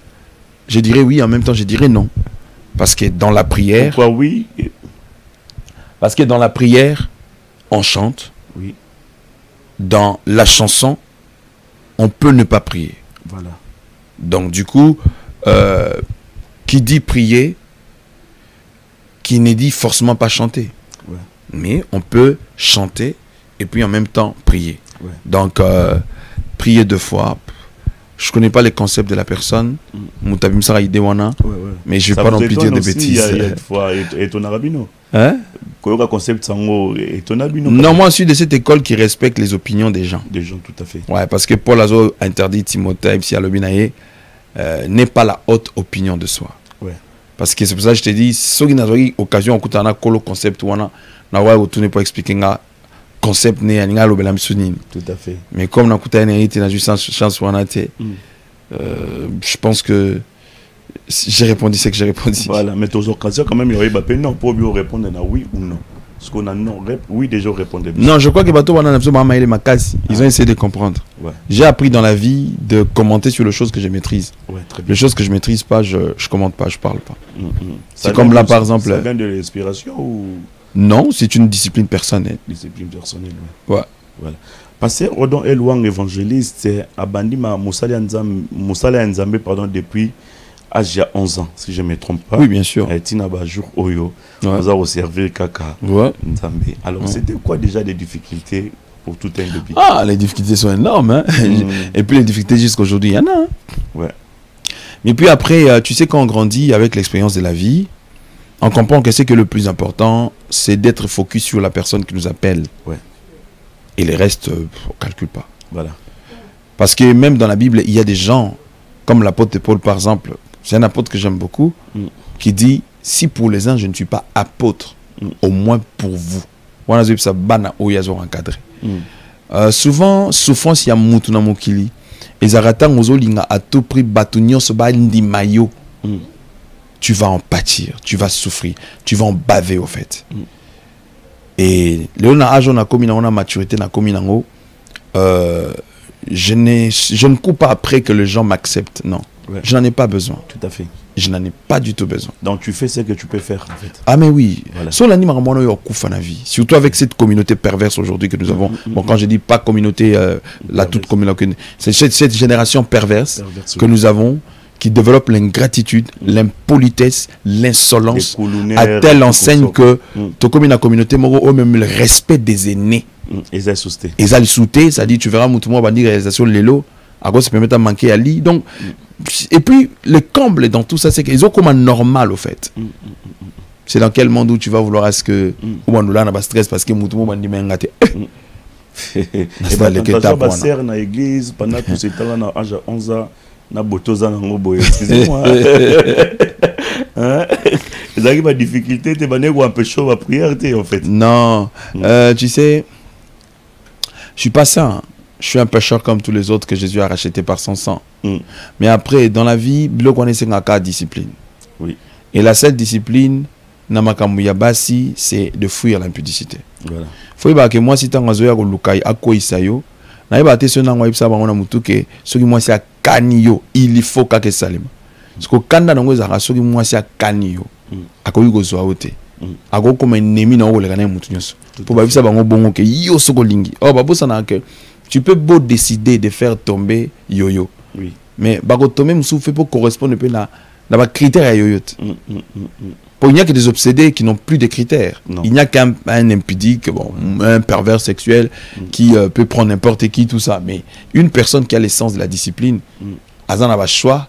Je dirais oui, en même temps, je dirais non. Parce que dans la prière... Pourquoi oui? Parce que dans la prière, on chante. Oui. Dans la chanson, on peut ne pas prier. Voilà. Donc, du coup, qui dit prier, qui ne dit forcément pas chanter. Ouais. Mais on peut chanter et puis en même temps prier. Ouais. Donc, prier deux fois. Je ne connais pas les concepts de la personne. Mais je ne vais pas non plus dire des bêtises. Il y a une fois, et ton arabino. Hein? Concept et ton arabino. Non, moi, je suis de cette école qui respecte les opinions des gens. Des gens, tout à fait. Ouais, parce que Paul Azo interdit Timothée, si Alobinaye, n'est pas la haute opinion de soi. Ouais. Parce que c'est pour ça que je te dis, si vous avez une occasion, vous avez un concept, vous n'avez pas expliqué concept né à l'obélam sunine. Tout à fait. Mais comme on a une chance, je pense que j'ai répondu ce que j'ai répondu. Voilà, mais aux occasions, quand même, il y aurait pas non pour mieux répondre à oui ou non. Parce qu'on a non, oui, déjà répondre. Non, je crois que ils ont essayé de comprendre. Ouais. J'ai appris dans la vie de commenter sur les choses que je maîtrise. Ouais, les choses que je maîtrise pas, je commente pas, je parle pas. C'est comme là, par exemple. Ça vient de l'inspiration ou... Non, c'est une discipline personnelle. Discipline personnelle, ouais. Voilà. Parce que Odon Eluang évangéliste, c'est Abandima Moussala Nzambe, pardon, depuis âge à 11 ans, si je ne me trompe pas. Oui, bien sûr. Tina Bajour Oyo, Ouais. nous avons servi Kaka Ouais. Nzambe. Alors, Ouais. c'était quoi déjà les difficultés pour tout un début? Ah, les difficultés sont énormes. Hein? Et puis les difficultés jusqu'à aujourd'hui, il y en a. Hein? Ouais. Mais puis après, tu sais, quand on grandit avec l'expérience de la vie, on comprend que c'est que le plus important, c'est d'être focus sur la personne qui nous appelle. Ouais. Et les restes, on ne calcule pas. Voilà. Parce que même dans la Bible, il y a des gens, comme l'apôtre Paul par exemple, c'est un apôtre que j'aime beaucoup, qui dit, si pour les uns je ne suis pas apôtre, au moins pour vous. Souvent, souffrance, il y a mutuna mokili. Et zarata ngozolinga à tout prix batunyo soba ndi mayo. Tu vas en pâtir, tu vas souffrir, tu vas en baver au fait. Et Léona âge on a commis on a maturité na commis nango. Je ne cours pas après que les gens m'acceptent, non. Ouais. Je n'en ai pas besoin. Tout à fait. Je n'en ai pas du tout besoin. Donc tu fais ce que tu peux faire en fait. Ah mais oui. Voilà. Surtout avec cette communauté perverse aujourd'hui que nous avons. Bon, quand je dis pas communauté, la toute communauté, c'est cette génération perverse que nous avons qui développe l'ingratitude, l'impolitesse, l'insolence, à telle enseigne que la communauté moro même le respect des aînés. Ils ont sousté. Ils ont sauté, ça dit tu verras moutouma bandi réalisation l'élo. À cause ça permet de manquer à lit. Donc, et puis le comble dans tout ça, c'est qu'ils ont comme un normal au fait. C'est dans quel monde où tu vas vouloir à ce que ou on n'a pas stress parce que moutouma bandi mengate. Et bah quand tu sert dans l'église pendant tout ce temps là à âge 11 ans na botoza na ngobo excusez-moi. Hein? Ils arrivent à difficulté te bané ou un peu chaud à prière en fait. Non, tu sais, je suis pas saint. Je suis un pécheur comme tous les autres que Jésus a racheté par son sang. Mais après, dans la vie, c'est une discipline. Oui. Et la seule discipline, Namakamuyabasi, c'est de fuir l'impudicité. Voilà. Faut que moi, si tu as un zoya lukai ako isayo, na iba te sona ngwa ibsa bango na mutuke, soki moi si a kaniyo, il faut ka ke salima. Parce que kanda nango za soki moi si a kaniyo, ako yugo zo aote. Ako comme ennemi na ole kana mutu nyoso. Pour ba ibsa bango bongo ke yo soko lingi. Oh babo sana ke tu peux beau décider de faire tomber yo-yo. Oui. Mais bako tomber musu fait pour correspondre peu na ba critères à yo-yo. Il n'y a que des obsédés qui n'ont plus de critères. Non. Il n'y a qu'un impudique, bon, un pervers sexuel qui peut prendre n'importe qui, tout ça. Mais une personne qui a l'essence de la discipline, elle a un choix,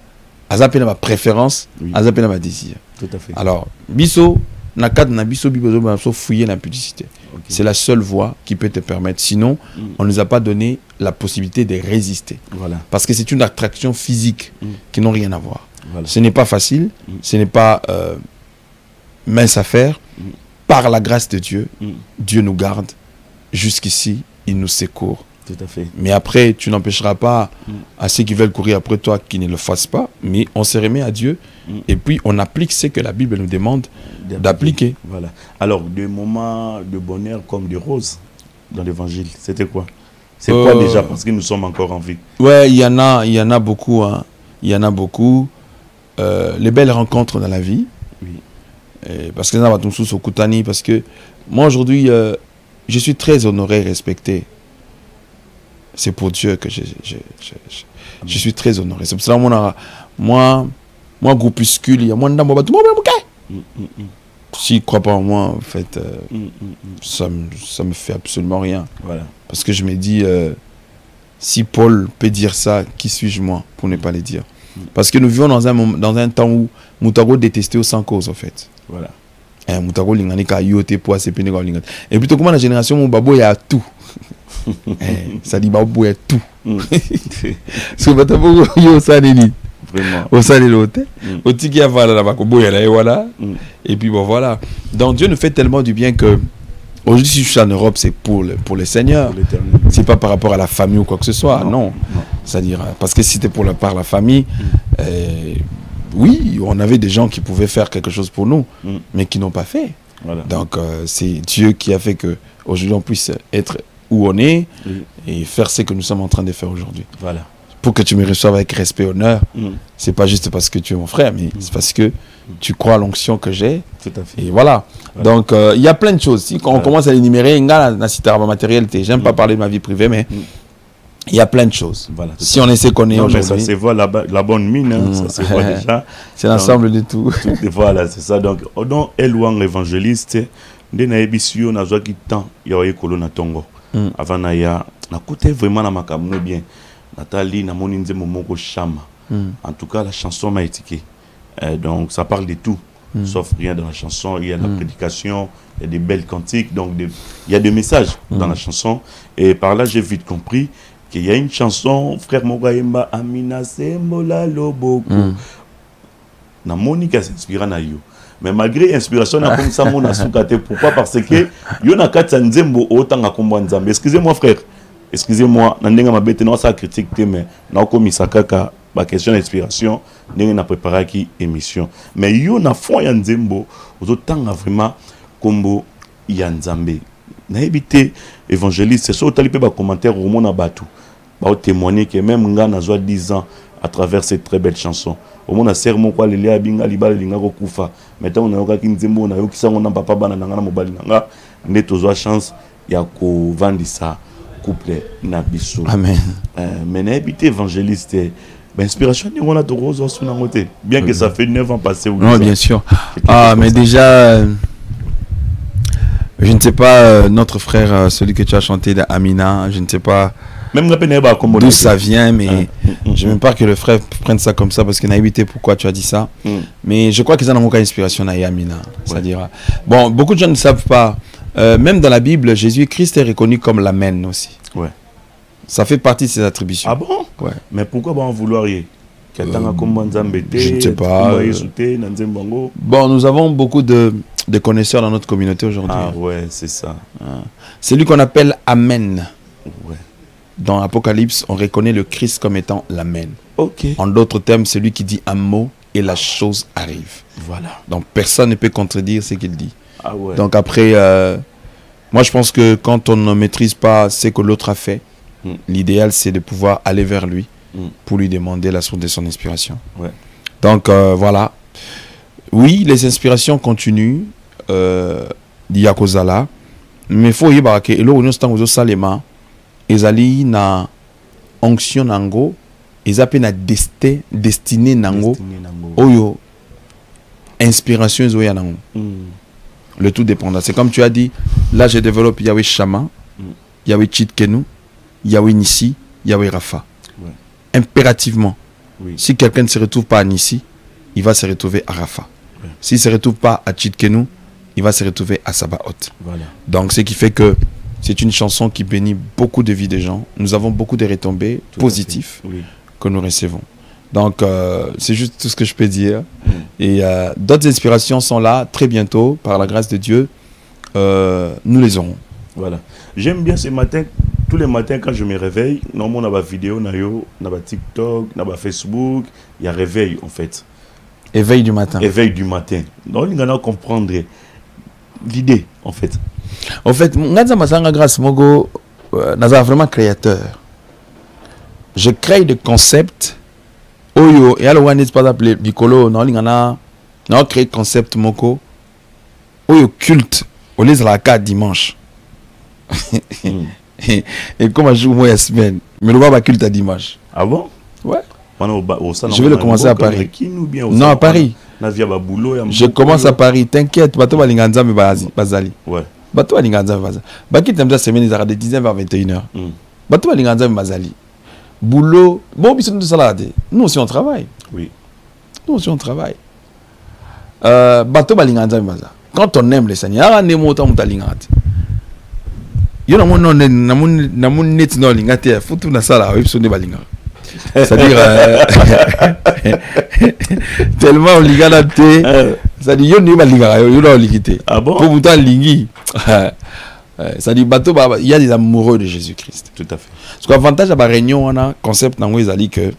elle a une préférence, elle a un désir. Tout à fait. Alors, biso, na cadre na biso biso fouiller l'impudicité. Okay. C'est la seule voie qui peut te permettre. Sinon, on ne nous a pas donné la possibilité de résister. Voilà. Parce que c'est une attraction physique qui n'ont rien à voir. Voilà. Ce n'est pas facile, ce n'est pas mince affaire. Par la grâce de Dieu, Dieu nous garde jusqu'ici, il nous secourt. Tout à fait. Mais après, tu n'empêcheras pas à ceux qui veulent courir après toi qui ne le fassent pas, mais on se remet à Dieu et puis on applique ce que la Bible nous demande d'appliquer. Voilà. Alors, des moments de bonheur comme des roses dans l'évangile, c'était quoi? C'est quoi déjà? Parce que nous sommes encore en vie. Ouais, il y en a beaucoup. Hein. Il y en a beaucoup. Les belles rencontres dans la vie. Oui. Parce que parce que moi aujourd'hui, je suis très honoré et respecté. C'est pour Dieu que je suis très honoré. C'est pour ça que moi, groupuscule, il y a moins d'âme. Si ne crois pas en moi, en fait, ça me fait absolument rien. Voilà. Parce que je me dis, si Paul peut dire ça, qui suis-je moi pour ne pas le dire? Parce que nous vivons dans un temps où Moutago détestait sans cause, en fait. Voilà. Moutago linganika yote pour assez pénégal lingat. Et plutôt comment la génération où Babo il y a tout. Ça dit Babo il y a tout. Parce que Babo yo ça dit. Vraiment. Au ça dit l'autre. Au tiki a voilà là-bas Babo il et voilà. Et puis bon voilà. Donc Dieu nous fait tellement du bien que aujourd'hui si je suis en Europe c'est pour le Seigneur. C'est pas par rapport à la famille ou quoi que ce soit. Non. C'est-à-dire parce que si c'était par la famille oui, on avait des gens qui pouvaient faire quelque chose pour nous, mais qui n'ont pas fait. Voilà. Donc, c'est Dieu qui a fait qu'aujourd'hui, on puisse être où on est et faire ce que nous sommes en train de faire aujourd'hui. Voilà. Pour que tu me reçoives avec respect et honneur, c'est pas juste parce que tu es mon frère, mais c'est parce que tu crois à l'onction que j'ai. Tout à fait. Et voilà. Donc, il y a plein de choses. Si on commence à l'énumérer, il y a matériel. J'aime pas parler de ma vie privée, mais Il y a plein de choses. Voilà, si on essaie qu'on est aujourd'hui. Ça se voit la bonne mine, hein, ça se voit déjà. C'est l'ensemble de tout. Voilà, c'est ça. Donc, dans Elouang évangéliste, dès na ebisio na zoaki temps, ya oye kolo na tongo. Avant na ya, na côté vraiment na makamno bien. Nathalie na moni nzembo moko chama. En tout cas, la chanson m'a étiqué. Donc, ça parle de tout. Sauf rien dans la chanson. Il y a la prédication, il y a des belles cantiques. Donc, il y a des messages dans la chanson. Et par là, j'ai vite compris qu'il y a une chanson, Frère Mogaïmba, Amina Sembola Loboko. Na Monica s'inspire na yo. Mais malgré l'inspiration, na comme ça, mon asukate. Pourquoi? Parce que yo na katsa nzembo autant à kombo nzambe. Excusez-moi, frère. Excusez-moi. Na ndenga mabete na sa critique te mais na ko misakaka ba question d'inspiration. Ndenga na préparé qui émission. Mais yo na fond ya nzembo autant vraiment kombo ya nzambe. Na évité évangéliste, c'est ça talipé ba commentaire au monde batu. Ba témoigner que même nga na joie 10 ans à travers cette très belle chanson. Au monde a serment quoi les lia binga libala linga ko kufa. Maintenant on a yoka kinzembo na yoki sango na papa bana nanga na mobali nanga ndeto zo chance ya ko vandisa couple na biso. Amen. Mais na évité évangéliste inspiration ni on a de rose sur na côté. Bien que ça fait 9 ans passé ou non, bien sûr. Ah mais déjà je ne sais pas, notre frère, celui que tu as chanté d'Amina, je ne sais pas d'où ça vient, mais je ne veux pas que le frère prenne ça comme ça parce qu'il n'a évité pourquoi tu as dit ça. Mais je crois que ça n'a aucune inspiration à Amina. C'est-à-dire, bon, beaucoup de gens ne savent pas. Même dans la Bible, Jésus-Christ est reconnu comme l'Amen aussi. Ouais. Ça fait partie de ses attributions. Ah bon? Ouais. Mais pourquoi en vouloir y je ne sais pas. Bon, nous avons beaucoup de connaisseurs dans notre communauté aujourd'hui. Ah ouais, c'est ça. C'est lui qu'on appelle Amen. Ouais. Dans l'Apocalypse, on reconnaît le Christ comme étant l'Amen. Okay. En d'autres termes, c'est lui qui dit un mot et la chose arrive. Voilà. Donc personne ne peut contredire ce qu'il dit. Ah ouais. Donc après, moi je pense que quand on ne maîtrise pas ce que l'autre a fait, l'idéal c'est de pouvoir aller vers lui pour lui demander la source de son inspiration. Ouais. Donc voilà. Oui, les inspirations continuent. Diakozala. Mais il faut y avoir que l'eau salema ezali na onction nango ezape na destiné nango oyo inspiration zoya nango. Le tout dépendant. C'est comme tu as dit, là je développe Yahweh Shama, Yahweh Chitkenu, Yahweh Nissi, Yahweh Rafa. Ouais. Impérativement. Oui. Si quelqu'un ne se retrouve pas à Nissi, il va se retrouver à Rafa. Ouais. S'il ne se retrouve pas à Chitkenu, il va se retrouver à Sabaoth. Voilà. Donc ce qui fait que c'est une chanson qui bénit beaucoup de vies des gens. Nous avons beaucoup de retombées positives que nous recevons. Donc c'est juste tout ce que je peux dire. Et d'autres inspirations sont là très bientôt, par la grâce de Dieu. Nous les aurons. Voilà. J'aime bien ce matin. Tous les matins, quand je me réveille, normalement, on a des vidéos, on a TikTok, on a Facebook, il y a réveil, en fait. Éveil du matin. Éveil du matin. Donc, il y a comprendre l'idée, en fait. En fait, grâce Mogo, nous sommes vraiment créateurs. Je crée des concepts. Oyo, et alors, on n'est pas appelé Bicolo, on a créé concept Moko. Oyo culte, on les a la carte dimanche. Et comme je joue moi la semaine, mais le va culte à dimanche. Ah bon? Ouais. Je vais le commencer à Paris. Non, à Paris. Je commence à Paris, t'inquiète, bateau balinganza me bazali. Ouais. Bateau balinganza me bazali. Baki t'aimes ça semaine, ils arrêtent de 19h à 21h. Bateau balinganza me bazali. Boulot, bon, bisous de salade. Nous aussi on travaille. Oui. Nous aussi on travaille. Bateau balinganza me bazali. Quand on aime les Seigneurs, on aime autant mutalinganza. Yo na mon net no lingate futu na sala webso de balinga. C'est-à-dire tellement on ligala te, c'est-à-dire yo ne balinga yo na ligité. Ah bon? Pour muta lingi. C'est-à-dire bateau il y a des amoureux de Jésus-Christ. Tout à fait. Parce qu'avantage à ba réunion on a concept na ngwezali que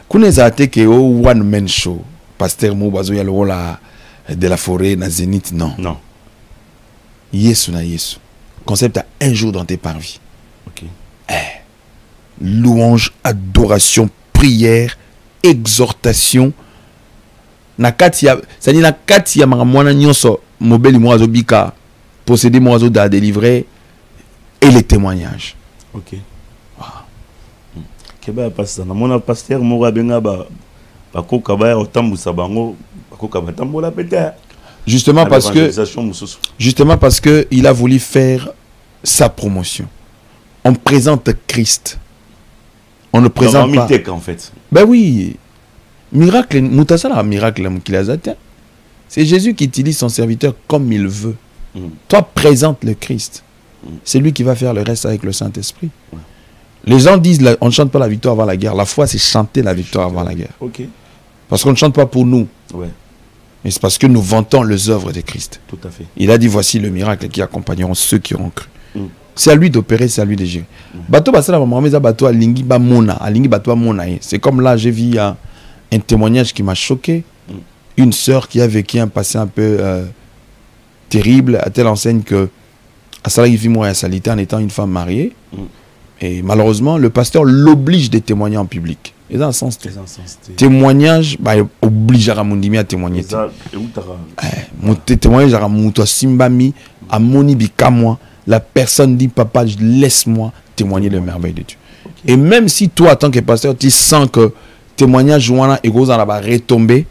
kuneza te ke o one man show. Pasteur mo bazo ya le la de la forêt na Zénith non. Non. Yesu na Yesu. Concept à un jour dans tes parvis. Okay. Louange, adoration, prière, exhortation. Nakatia, c'est-à-dire nakatia mwana nyonso mobile moazo bika posséder moazo da délivrer et les témoignages. OK. Keba pasteur na mona pasteur moko benga ba koka ba otambusa bango koka batambola peut-être. Justement parce que il a voulu faire sa promotion. On présente Christ. On ne présente pas. En fait. Ben oui. Miracle, Moutasala miracle qu'il a atteint. C'est Jésus qui utilise son serviteur comme il veut. Toi, présente le Christ. C'est lui qui va faire le reste avec le Saint-Esprit. Les gens disent, on ne chante pas la victoire avant la guerre. La foi, c'est chanter la victoire avant la guerre. Parce qu'on ne chante pas pour nous. Mais c'est parce que nous vantons les œuvres de Christ. Tout à fait. Il a dit, voici le miracle qui accompagneront ceux qui auront cru. C'est à lui d'opérer, c'est à lui de gérer. C'est comme là, j'ai vu un témoignage qui m'a choqué. Une sœur qui a vécu un passé un peu terrible, à telle enseigne que en étant une femme mariée. Et malheureusement, le pasteur l'oblige de témoigner en public. Et dans le sens témoignage, oblige à témoigner. Mon témoignage à Simbami, à Moni Bikamwa, la personne dit papa, laisse-moi témoigner les merveilles de Dieu. Et même si toi, en tant que pasteur, tu sens que témoignage jouana et gros va retomber,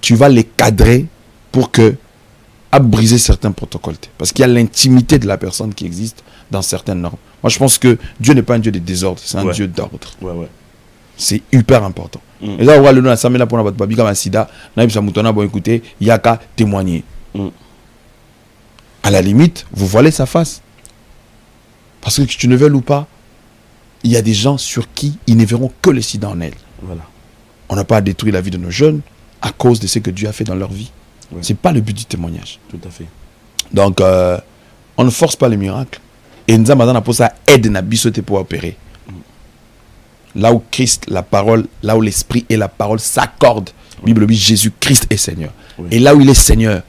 tu vas les cadrer pour que à briser certains protocoles. Parce qu'il y a l'intimité de la personne qui existe dans certaines normes. Moi, je pense que Dieu n'est pas un Dieu de désordre, c'est un Dieu d'ordre. C'est hyper important. Et là, on va le nom à pour notre babi comme un sida, écouter, il y a qu'à témoigner. À la limite, vous voilez sa face. Parce que tu ne veux ou pas, il y a des gens sur qui ils ne verront que le sida en elle. On n'a pas détruit la vie de nos jeunes à cause de ce que Dieu a fait dans leur vie. C'est pas le but du témoignage. Tout à fait. Donc, on ne force pas les miracles. Et nous avons pour ça aide na bisoté pour opérer. Là où Christ, la parole, là où l'esprit et la parole s'accordent, la Bible dit Jésus-Christ est Seigneur. Et là où il est Seigneur,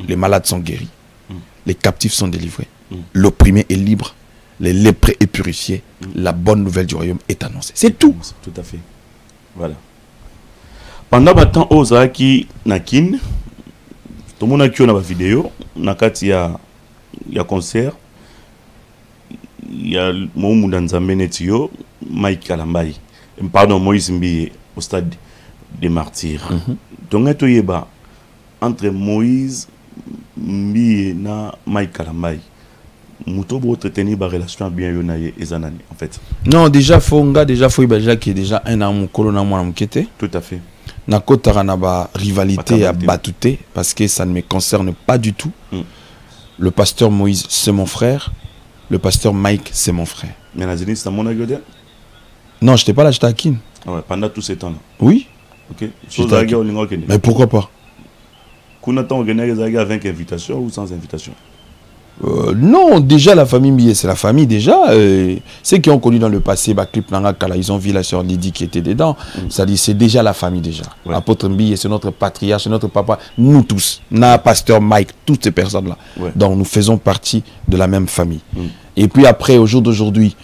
les malades sont guéris, les captifs sont délivrés, l'opprimé est libre, les lépreux est purifié, la bonne nouvelle du royaume est annoncée. C'est tout. Tout à fait. Voilà. Pendant le temps, Ozaki Nakin, tout le monde a vu une vidéo, il y a concert, il y a Mike Kalambai, pardon, Moïse Mbiye au stade des martyrs. Donc, entre Moïse Mbiye et Mike Kalambai, Mouto pour entretenir une relation bien en fait. Non, déjà, Fonga, déjà, qui est déjà un an, tout à fait. Nakotara na ba rivalité à batouté parce que ça ne me concerne pas du tout. Le pasteur Moïse, c'est mon frère. Le pasteur Mike, c'est mon frère. Mais Nazini, c'est mon agueur? Non, je n'étais pas là, j'étais à Kin. Pendant tous ces temps-là? Oui. Ok. Mais pourquoi pas? Qu'on attend organiser avec invitation ou sans invitation? Non, déjà la famille Mbiye, c'est la famille déjà. Ceux qui ont connu dans le passé, clip Nangakala, ils ont vu la sœur Lydie qui était dedans. Ça dit, c'est déjà la famille déjà. Apôtre Mbiye, c'est notre patriarche, c'est notre papa. Nous tous, pasteur Mike, toutes ces personnes-là. Donc nous faisons partie de la même famille. Et puis après, au jour d'aujourd'hui,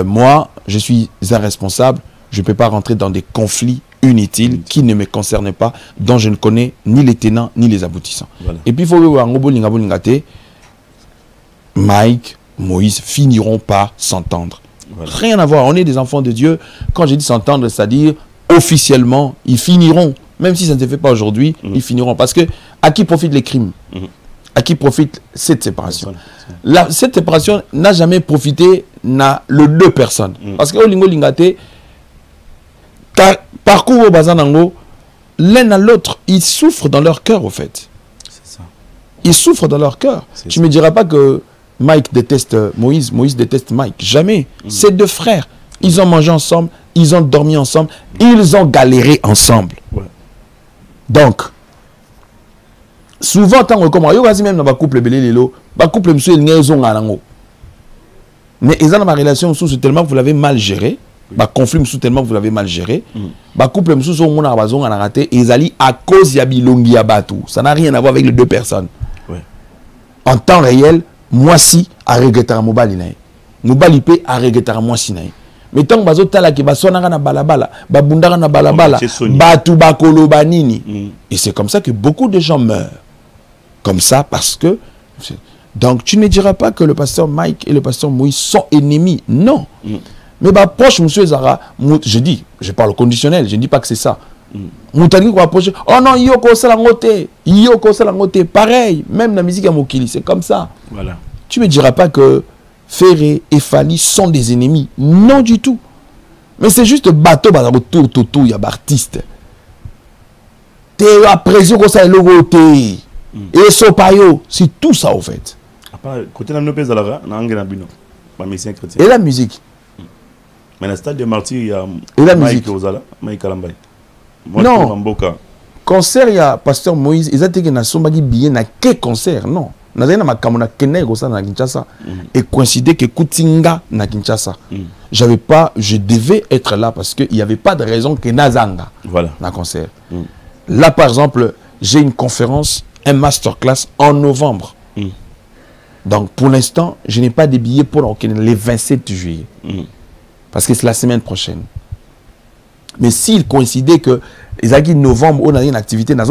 moi, je suis un responsable. Je ne peux pas rentrer dans des conflits inutiles qui ne me concernent pas, dont je ne connais ni les tenants ni les aboutissants. Et puis il faut voir Mike, Moïse finiront par s'entendre. Rien à voir, on est des enfants de Dieu. Quand je dis s'entendre, c'est-à-dire officiellement, ils finiront. Même si ça ne se fait pas aujourd'hui, ils finiront. Parce que à qui profitent les crimes? À qui profite cette séparation? Cette séparation n'a jamais profité les deux personnes. Parce que Olingo Lingate, parcours au Bazanango, l'un à l'autre, ils souffrent dans leur cœur, au fait. C'est ça. Ils souffrent dans leur cœur. Tu ne me diras pas que Mike déteste Moïse, Moïse déteste Mike. Jamais. Ces deux frères, ils ont mangé ensemble, ils ont dormi ensemble, ils ont galéré ensemble. Donc, souvent, quand on commence, même dans le couple, le couple, monsieur, il n'y a mais ils ont ma relation sous tellement que vous l'avez mal géré. Le conflit sous tellement que vous l'avez mal géré. Le couple, monsieur, son mon arbason a raté. Ils allaient à cause de Bilongi Abatou. Ça n'a rien à voir avec les deux personnes. En temps réel, moi si à regretter à Mobali nae. Mobali pe à regretter à moi si nae. Mais tant que bazo tala ki basona na balabala, babundara na balabala, batu bakolo banini. Et c'est comme ça que beaucoup de gens meurent. Comme ça parce que donc tu ne diras pas que le pasteur Mike et le pasteur Moïse sont ennemis. Non. Mais bah proche monsieur Zara, je dis, je parle au conditionnel, je ne dis pas que c'est ça. Moutani quoi approcher. Oh non, yoko salangote, pareil, même la musique à Mokili, c'est comme ça. Voilà. Tu me diras pas que Ferré et Fali sont des ennemis, non du tout. Mais c'est juste bateau bah autour il y a artiste. T'es après ça ça logo et sopayo, c'est tout ça au fait. Côté la nopé zalara na angena bino. Ba messie chrétien. Et la musique. Mais le stade de martyr il y a et la musique Ozala, Mike Alambay. Non. Concert il y a pasteur Moïse, ils ont dit que na sombaki bien na quel concert non. Na zena makamona kenai ko ça na Kinshasa et coïncider que Kutinga na Kinshasa. Je devais être là parce que il y avait pas de raison que Nazanga. Voilà. Na concert. Là par exemple, j'ai une conférence, un masterclass en novembre. Donc pour l'instant, je n'ai pas de billets pour les 27 juillet. Parce que c'est la semaine prochaine. Mais s'il coïncidait que les acquis novembre, on a une activité dans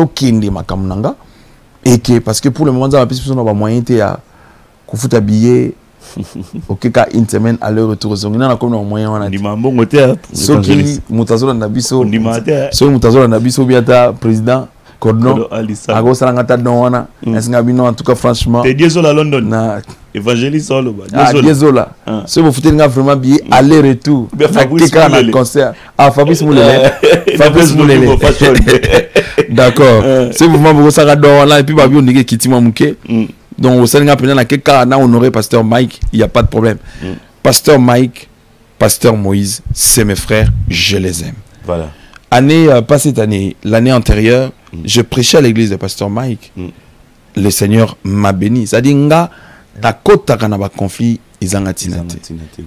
Makamnanga et que parce que pour le moment, on a moyen de foutre un billet ok une semaine à leur retour. On a comme moyen on a dit. Ceux qui mutazola nabiso, ceux mutazola nabiso biata président Cordon, Ago Salangata Donwana, Esngabino en tout cas franchement. T'es Dieu à London. Na évangéliste solo. Dieuzola. Ce vous foutez vraiment billet aller-retour. Un concert. Ah Fabrice Moulele. Fabrice Moulele. D'accord. Ce mouvement vous ça Donwana et puis Babio Nige Kitima Mouké. Donc au Sénégal pendant la quelqu'un a honoré pasteur Mike, il y a pas de problème. Pasteur Mike, pasteur Moïse, c'est mes frères, je les aime. Voilà. Année, pas cette année, l'année antérieure, je prêchais à l'église de pasteur Mike. Le Seigneur m'a béni. C'est-à-dire, na kota kanaba conflit, ils ont atinate.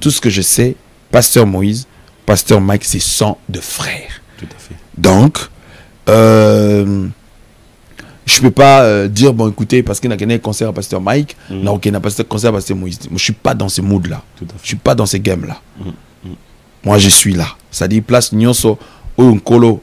Tout ce que je sais, pasteur Moïse, pasteur Mike, c'est sang de frères. Tout à fait. Donc, je peux pas dire, bon, écoutez, parce qu'il y a un concert à pasteur Mike, non, ok, il y a un concert à pasteur Moïse. Moi, je suis pas dans ce mood-là. Je suis pas dans ces games-là. Moi, je suis là. C'est-à-dire, place Nyonso, un colo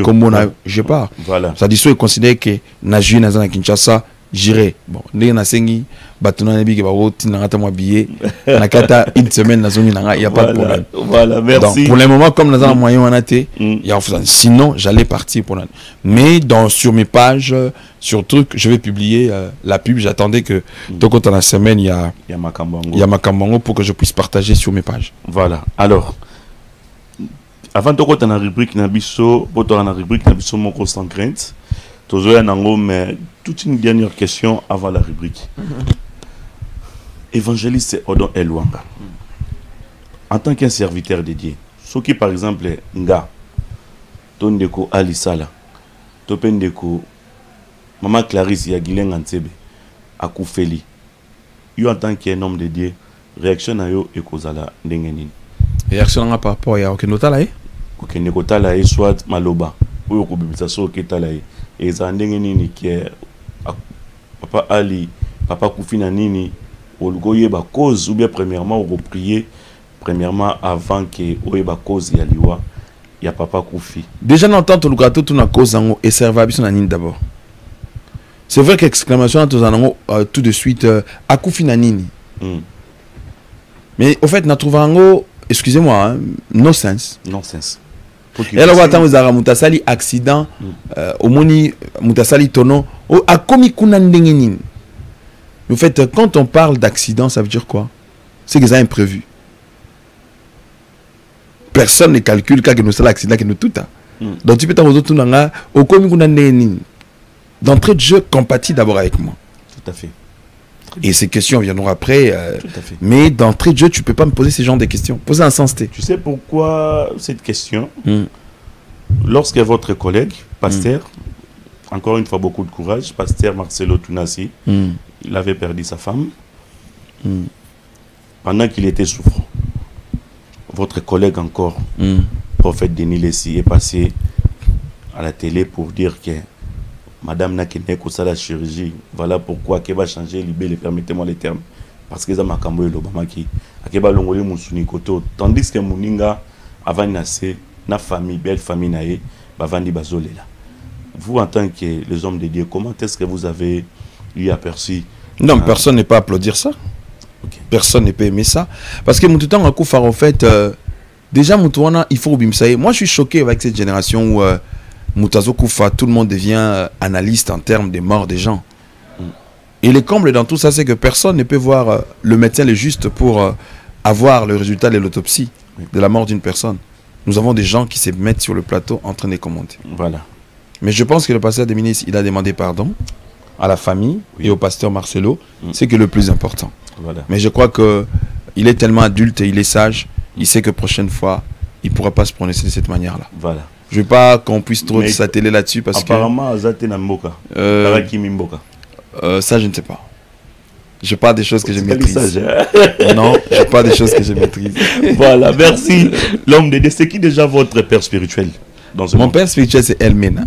comme on a je pas voilà ça dit soit considère que na joué na Kinshasa j'irai bon ndé na sengi batuna na biki ba woti na ngata moi billet na kata une semaine na zongi na il y a pas de problème voilà merci donc pour le moment comme nous avons moyen on a été il y a sinon j'allais partir pour mais sur mes pages sur truc je vais publier la pub j'attendais que donc dans la semaine il y a Makambango pour que je puisse partager sur mes pages voilà alors avant de rentrer dans la rubrique Nabiso, dans la rubrique Nabiso Moko sans crainte, mais toute une dernière question avant la rubrique. Évangéliste Odon Elwanga, en tant qu'un serviteur dédié, ceux qui par exemple, Nga, Tondeko Alisala, Topendeko, Maman Clarisse Yagilen Antebe, Akoufeli, en tant qu'un homme dédié, réaction à yo et Kozala Ndengenin. Réaction par rapport à aucun nota là aucun nota là soit maloba ou ko bibisa so keta là et ça ndenge nini qui papa Ali papa Koufina nini ou goyeba cause ou bien premièrement ou prier premièrement avant que oyeba cause ya liwa ya papa Koufi déjà n'entend tout le tout na cause en et serva biso na nini d'abord c'est vrai qu'exclamation tout de suite à Koufina nini mais au fait na trouvango excusez-moi, hein, no sense. No sense. Et alors, attends, vous avez mutasali accident, au moni mutasali tono, a komi kunandengenin. En fait, quand on parle d'accident, ça veut dire quoi? C'est que c'est imprévu. Personne ne calcule quand nous sommes l'accident que nous tout a. Donc tu peux t'en tout nanga, au komi kunandengenin. D'entrée de jeu, compatis d'abord avec moi. Tout à fait. Et ces questions viendront après. Mais d'entrée de jeu, tu ne peux pas me poser ce genre de questions. Posez un sens T. Tu sais pourquoi cette question? Lorsque votre collègue, pasteur, encore une fois beaucoup de courage, pasteur Marcelo Tunasi, il avait perdu sa femme pendant qu'il était souffrant. Votre collègue encore, prophète Denis Lessi, est passé à la télé pour dire que Madame Nakene Kosa la chirurgie, voilà pourquoi qu'elle va changer libellé, permettez-moi les termes. Parce que ça m'a camboé l'Obamaki. Akeba longole musuni koto. Tandis que Mouninga, avant de naître, na famille, belle famille nae, bavandi bazolela. Vous, en tant que les hommes de Dieu, comment est-ce que vous avez eu aperçu? Non, personne n'est pas à applaudir ça. Ok. personne ne peut aimer ça. Parce que Moutoutan Akoufar, en fait, déjà Moutouana, il faut oublier ça. Moi, je suis choqué avec cette génération où Moutazo Koufa, tout le monde devient analyste en termes des morts des gens. Et le comble dans tout ça, c'est que personne ne peut voir le médecin le juste pour avoir le résultat de l'autopsie de la mort d'une personne. Nous avons des gens qui se mettent sur le plateau en train de commenter. Voilà. Mais je pense que le pasteur des ministres, il a demandé pardon à la famille et au pasteur Marcelo. C'est que le plus important. Voilà. Mais je crois qu'il est tellement adulte et il est sage. Il sait que prochaine fois, il ne pourra pas se prononcer de cette manière-là. Voilà. Je ne veux pas qu'on puisse trop s'atteler là-dessus parce apparemment, Azate Namboka. Ça, je ne sais pas. Je parle des choses que je maîtrise. Sage, non, je parle des choses que je maîtrise. Voilà, merci. L'homme de Dieu, c'est qui déjà votre père spirituel dans ce Mon père spirituel, c'est Elmena.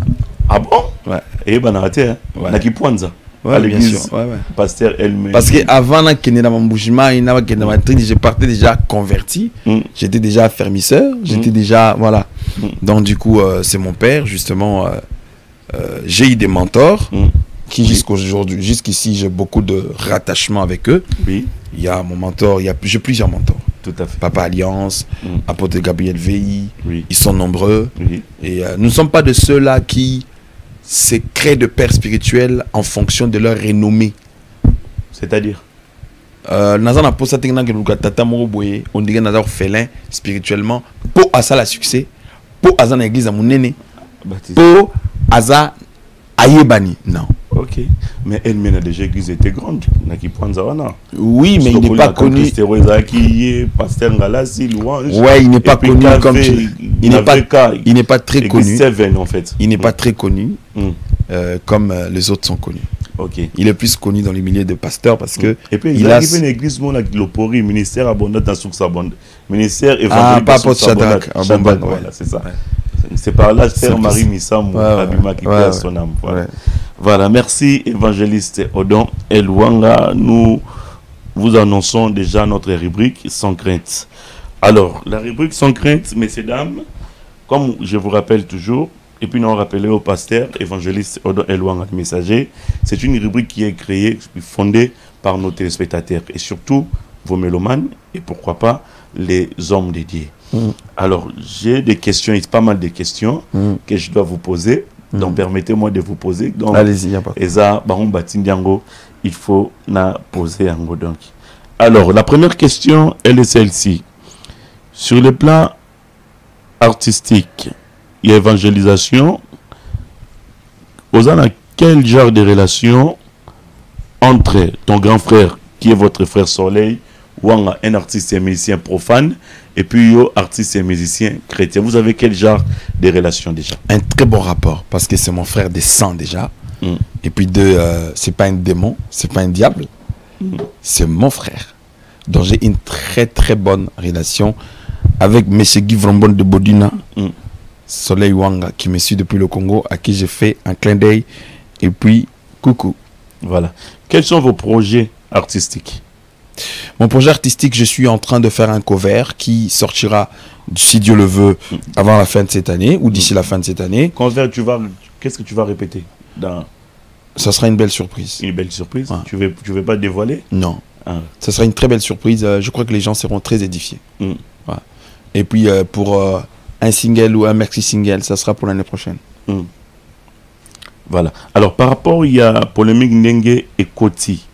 Ah bon? Ouais. Et ben, arrêtez, hein. Ouais. Naki Pwanza. Ouais, à bien l'église, sûr. Ouais, ouais. Pasteur Elmena. Parce qu'avant je partais déjà converti. J'étais déjà fermisseur. J'étais déjà, voilà. Donc, du coup, c'est mon père, justement. J'ai eu des mentors. Qui jusqu'ici, j'ai beaucoup de rattachement avec eux. Oui. Il y a mon mentor, j'ai plusieurs mentors. Tout à fait. Papa Alliance, Apôtre Gabriel VI, Oui. ils sont nombreux. Oui. Et nous ne sommes pas de ceux-là qui se créent de pères spirituels en fonction de leur renommée. C'est-à-dire Nazana posa tengna ke tata moko boye, on dirait Nazar félin spirituellement, pour asa la succès, pour asa na église à monene, pour asa ayebani. Non. Ok. Mais Elmena déjà église était grande. Naki Pwanzawana. Oui, mais il n'est pas connu. Pasteur Ngalassi, louange. Ouais, il n'est pas connu comme il n'est pas très connu. En fait. Il n'est pas très connu comme les autres sont connus. Ok. Il est plus connu dans les milieux de pasteurs parce que et puis il a une église mon l'opori ministère abondant dans souk sabond. Ministère évangélique. Ah, pas Shadrach. Voilà, c'est ça. C'est par là Sœur Marie Missam Abima qui perd son âme. Voilà. Voilà, merci évangéliste Odon Elwanga. Nous vous annonçons déjà notre rubrique Sans crainte. Alors, la rubrique Sans crainte, messieurs, dames, comme je vous rappelle toujours, et puis nous rappelons au pasteur évangéliste Odon Elwanga, le messager, c'est une rubrique qui est créée, fondée par nos téléspectateurs et surtout vos mélomanes et pourquoi pas les hommes dédiés. Alors, j'ai des questions, pas mal de questions que je dois vous poser. Donc, permettez-moi de vous poser. Allez-y, il n'y a pas. Il faut la poser en go donc. Alors, la première question, elle est celle-ci. Sur le plan artistique et évangélisation, vous avez quel genre de relation entre ton grand frère, qui est votre frère Soleil, ou un artiste et musicien profane, et puis un artiste et musicien chrétien? Vous avez quel genre de relation déjà? Un très bon rapport, parce que c'est mon frère de sang déjà. Et puis c'est pas un démon, c'est pas un diable, c'est mon frère. Donc j'ai une très très bonne relation avec M. Guy Vrombon de Bodina, Soleil Wanga, qui me suit depuis le Congo, à qui j'ai fait un clin d'œil, et puis coucou. Voilà. Quels sont vos projets artistiques? Mon projet artistique, je suis en train de faire un cover qui sortira, si Dieu le veut, avant la fin de cette année, ou d'ici la fin de cette année. Cover, qu'est-ce que tu vas répéter dans... Ça sera une belle surprise. Une belle surprise? Ouais. Tu veux pas dévoiler? Non. Ça sera une très belle surprise. Je crois que les gens seront très édifiés. Ouais. Et puis, pour un single ou un maxi single, ça sera pour l'année prochaine. Voilà. Alors, par rapport, il y a polémique Ndengue et Koti.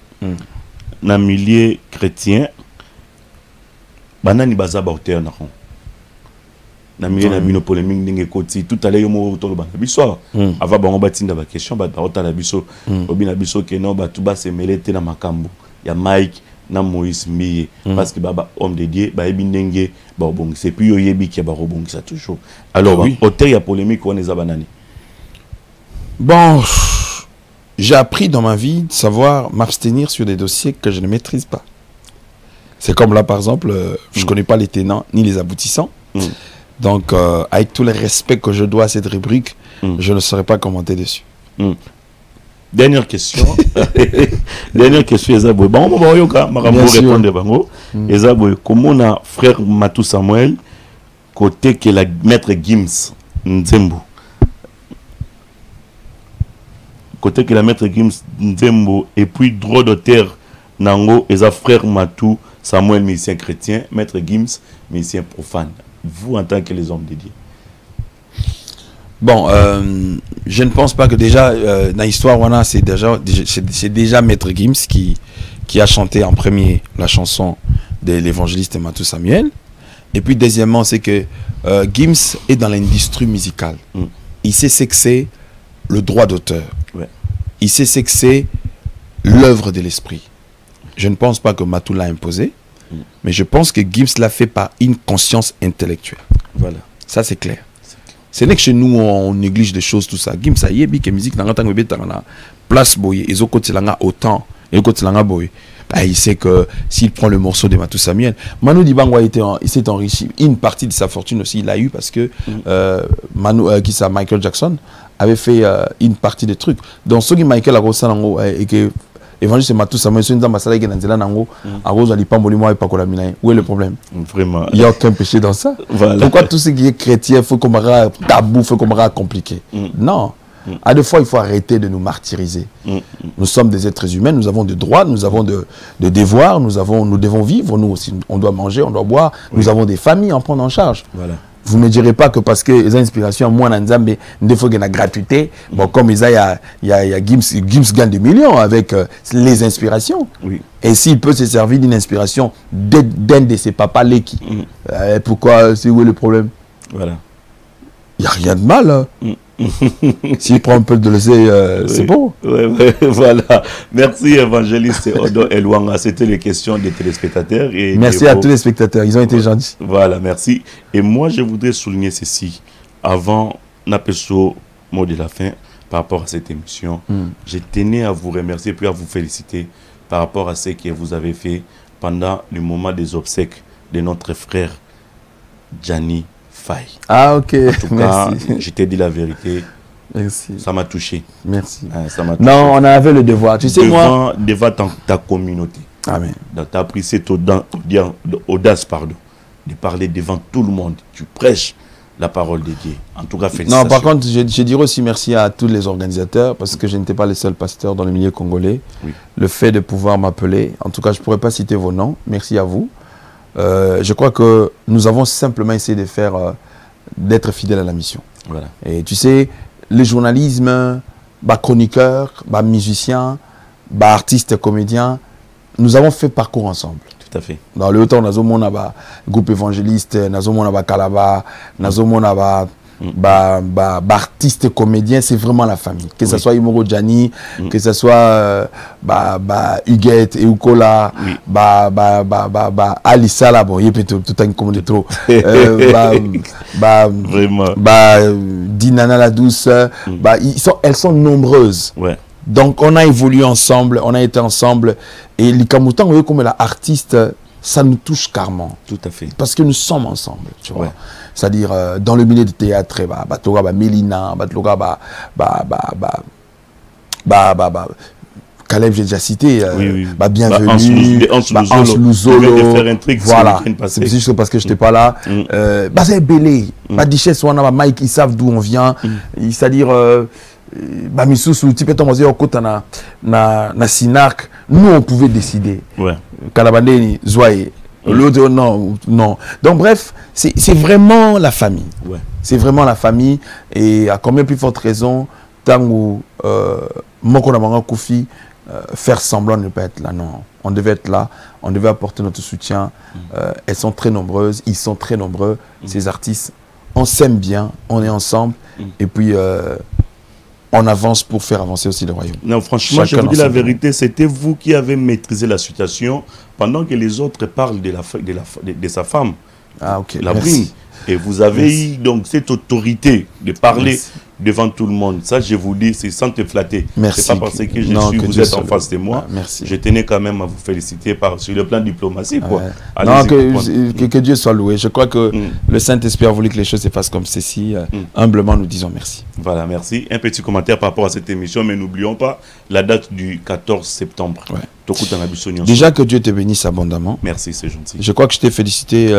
Dans le milieu chrétien, banani baza ba auteur na na milieu na bino polémique Ndengue Koti. Tout à l'heure yo to ba biso ava bango batinda ba question ba otala biso obina biso ke no ba tuba se melete na makambo ya Mike na Moïse Mbiye parce que baba homme de Dieu ba ebi Ndengue ba obongisa et puis yo yebi ki ba robongisa toujours. Alors oui, auteur ya polémique on eza banani. Bon, j'ai appris dans ma vie de savoir m'abstenir sur des dossiers que je ne maîtrise pas. C'est comme là, par exemple, je ne connais pas les tenants ni les aboutissants. Donc, avec tout le respect que je dois à cette rubrique, je ne saurais pas commenter dessus. Dernière question. Dernière question, Ezaboy. Bon, Marambo répondre bango. Ezaboy, comment on frère Matou Samuel, côté que la maître Gims Nzembo. Côté que la maître Gims Nzembo et puis droit d'auteur Nango et sa frère Matou Samuel, musicien chrétien, Maître Gims, musicien profane. Vous, en tant que les hommes de Dieu. Bon, je ne pense pas que déjà, dans l'histoire, c'est déjà Maître Gims qui a chanté en premier la chanson de l'évangéliste Matou Samuel. Et puis, deuxièmement, c'est que Gims est dans l'industrie musicale. Il sait ce que c'est le droit d'auteur. Ouais. Il sait ce que c'est l'œuvre de l'esprit. Je ne pense pas que Matou l'a imposé, mais je pense que Gims l'a fait par une conscience intellectuelle. Voilà. Ça, c'est clair. Ce n'est que chez nous, on néglige des choses, tout ça. Gims, ça y est, que musique, dans la place, ils ont autant, il sait que s'il prend le morceau de Matou Samuel, Manu Dibango il s'est enrichi. Une partie de sa fortune aussi, il a eu parce que Michael Jackson avait fait une partie des trucs. Donc, ce qui Michael a reçu et que évangéliste Matou Samuel, où est le problème? Vraiment. Il n'y a aucun péché dans ça. Voilà. Pourquoi tout ce qui est chrétien, il faut qu'on me tabou, il faut qu'on me compliqué? Non. À deux fois, il faut arrêter de nous martyriser. Nous sommes des êtres humains, nous avons des droits, nous avons des devoirs, nous devons vivre, nous aussi, on doit manger, on doit boire, nous avons des familles à prendre en charge. Voilà. Vous ne me direz pas que parce que les inspirations, moi, il faut qu'il y ait gratuité. Bon, comme il y a Gims gagne des millions avec les inspirations. Oui. Et s'il peut se servir d'une inspiration d'un de ses papas Leki, pourquoi, c'est où est le problème? Voilà. Il n'y a rien de mal. Hein. S'il prend un peu de l'essai, c'est bon. Oui, voilà. Merci, évangéliste Odo Elwanga. C'était les questions des téléspectateurs. Et merci à tous les spectateurs, ils ont été gentils. Voilà, merci. Et moi, je voudrais souligner ceci. Avant Napeso, mot de la fin, par rapport à cette émission, je tenais à vous remercier puis à vous féliciter par rapport à ce que vous avez fait pendant le moment des obsèques de notre frère Gianni Faye. Ah, ok. En tout cas, je t'ai dit la vérité. Merci. Ça m'a touché. Merci. Ça m'a touché. Non, on avait le devoir. Tu sais, moi. Devant ta communauté. Amen. Tu as pris cette audace, de parler devant tout le monde. Tu prêches la parole de Dieu. En tout cas, félicitations. Non, par contre, je dirais aussi merci à tous les organisateurs parce que je n'étais pas le seul pasteur dans le milieu congolais. Oui. Le fait de pouvoir m'appeler, en tout cas, je ne pourrais pas citer vos noms. Merci à vous. Je crois que nous avons simplement essayé de faire, d'être fidèles à la mission. Voilà. Et tu sais, le journalisme, chroniqueur, musicien, artiste, comédien, nous avons fait parcours ensemble. Tout à fait. Dans le temps, nous avons un groupe évangéliste, nous avons un Kalaba, nous avons un artiste comédien, c'est vraiment la famille. Que ce soit Imoro Gianni, que ce soit Huguette et Ukola, Alissa là, bon, il peut tout un commande trop. Vraiment. Dinana la douce, elles sont nombreuses. Ouais. Donc on a évolué ensemble, on a été ensemble. Et l'Ikamutan, vous voyez comme l'artiste, ça nous touche carrément. Tout à fait. Parce que nous sommes ensemble, tu vois. Ouais. C'est-à-dire, dans le milieu du théâtre, Mélina, Caleb, j'ai déjà cité, bienvenue, Anse Louzolo, voilà, c'est juste parce que je n'étais pas là. C'est Belé, Dichesse, Mike, ils savent d'où on vient, c'est-à-dire, Missoussou, na Sinac, nous on pouvait décider. Kalabandé, Zouaye, l'autre non. Donc bref, c'est vraiment la famille. Ouais. C'est vraiment la famille. Et à combien plus forte raison, tant où Mokonamanga Koufi, faire semblant de ne pas être là, non. On devait être là, on devait apporter notre soutien. Elles sont très nombreuses, ils sont très nombreux, ces artistes. On s'aime bien, on est ensemble. Et puis, on avance pour faire avancer aussi le royaume. Non, franchement, je vous dis la vérité, c'était vous qui avez maîtrisé la situation pendant que les autres parlent de sa femme, la brune. Et vous avez eu donc cette autorité de parler devant tout le monde. Ça, je vous dis, c'est sans te flatter. Merci. C'est pas parce que vous êtes en face de moi. Merci. Je tenais quand même à vous féliciter sur le plan diplomatique. Non, que Dieu soit loué. Je crois que le Saint-Esprit a voulu que les choses se fassent comme ceci. Humblement, nous disons merci. Voilà, merci. Un petit commentaire par rapport à cette émission, mais n'oublions pas la date du 14 septembre. Déjà que Dieu te bénisse abondamment. Merci, c'est gentil. Je crois que je t'ai félicité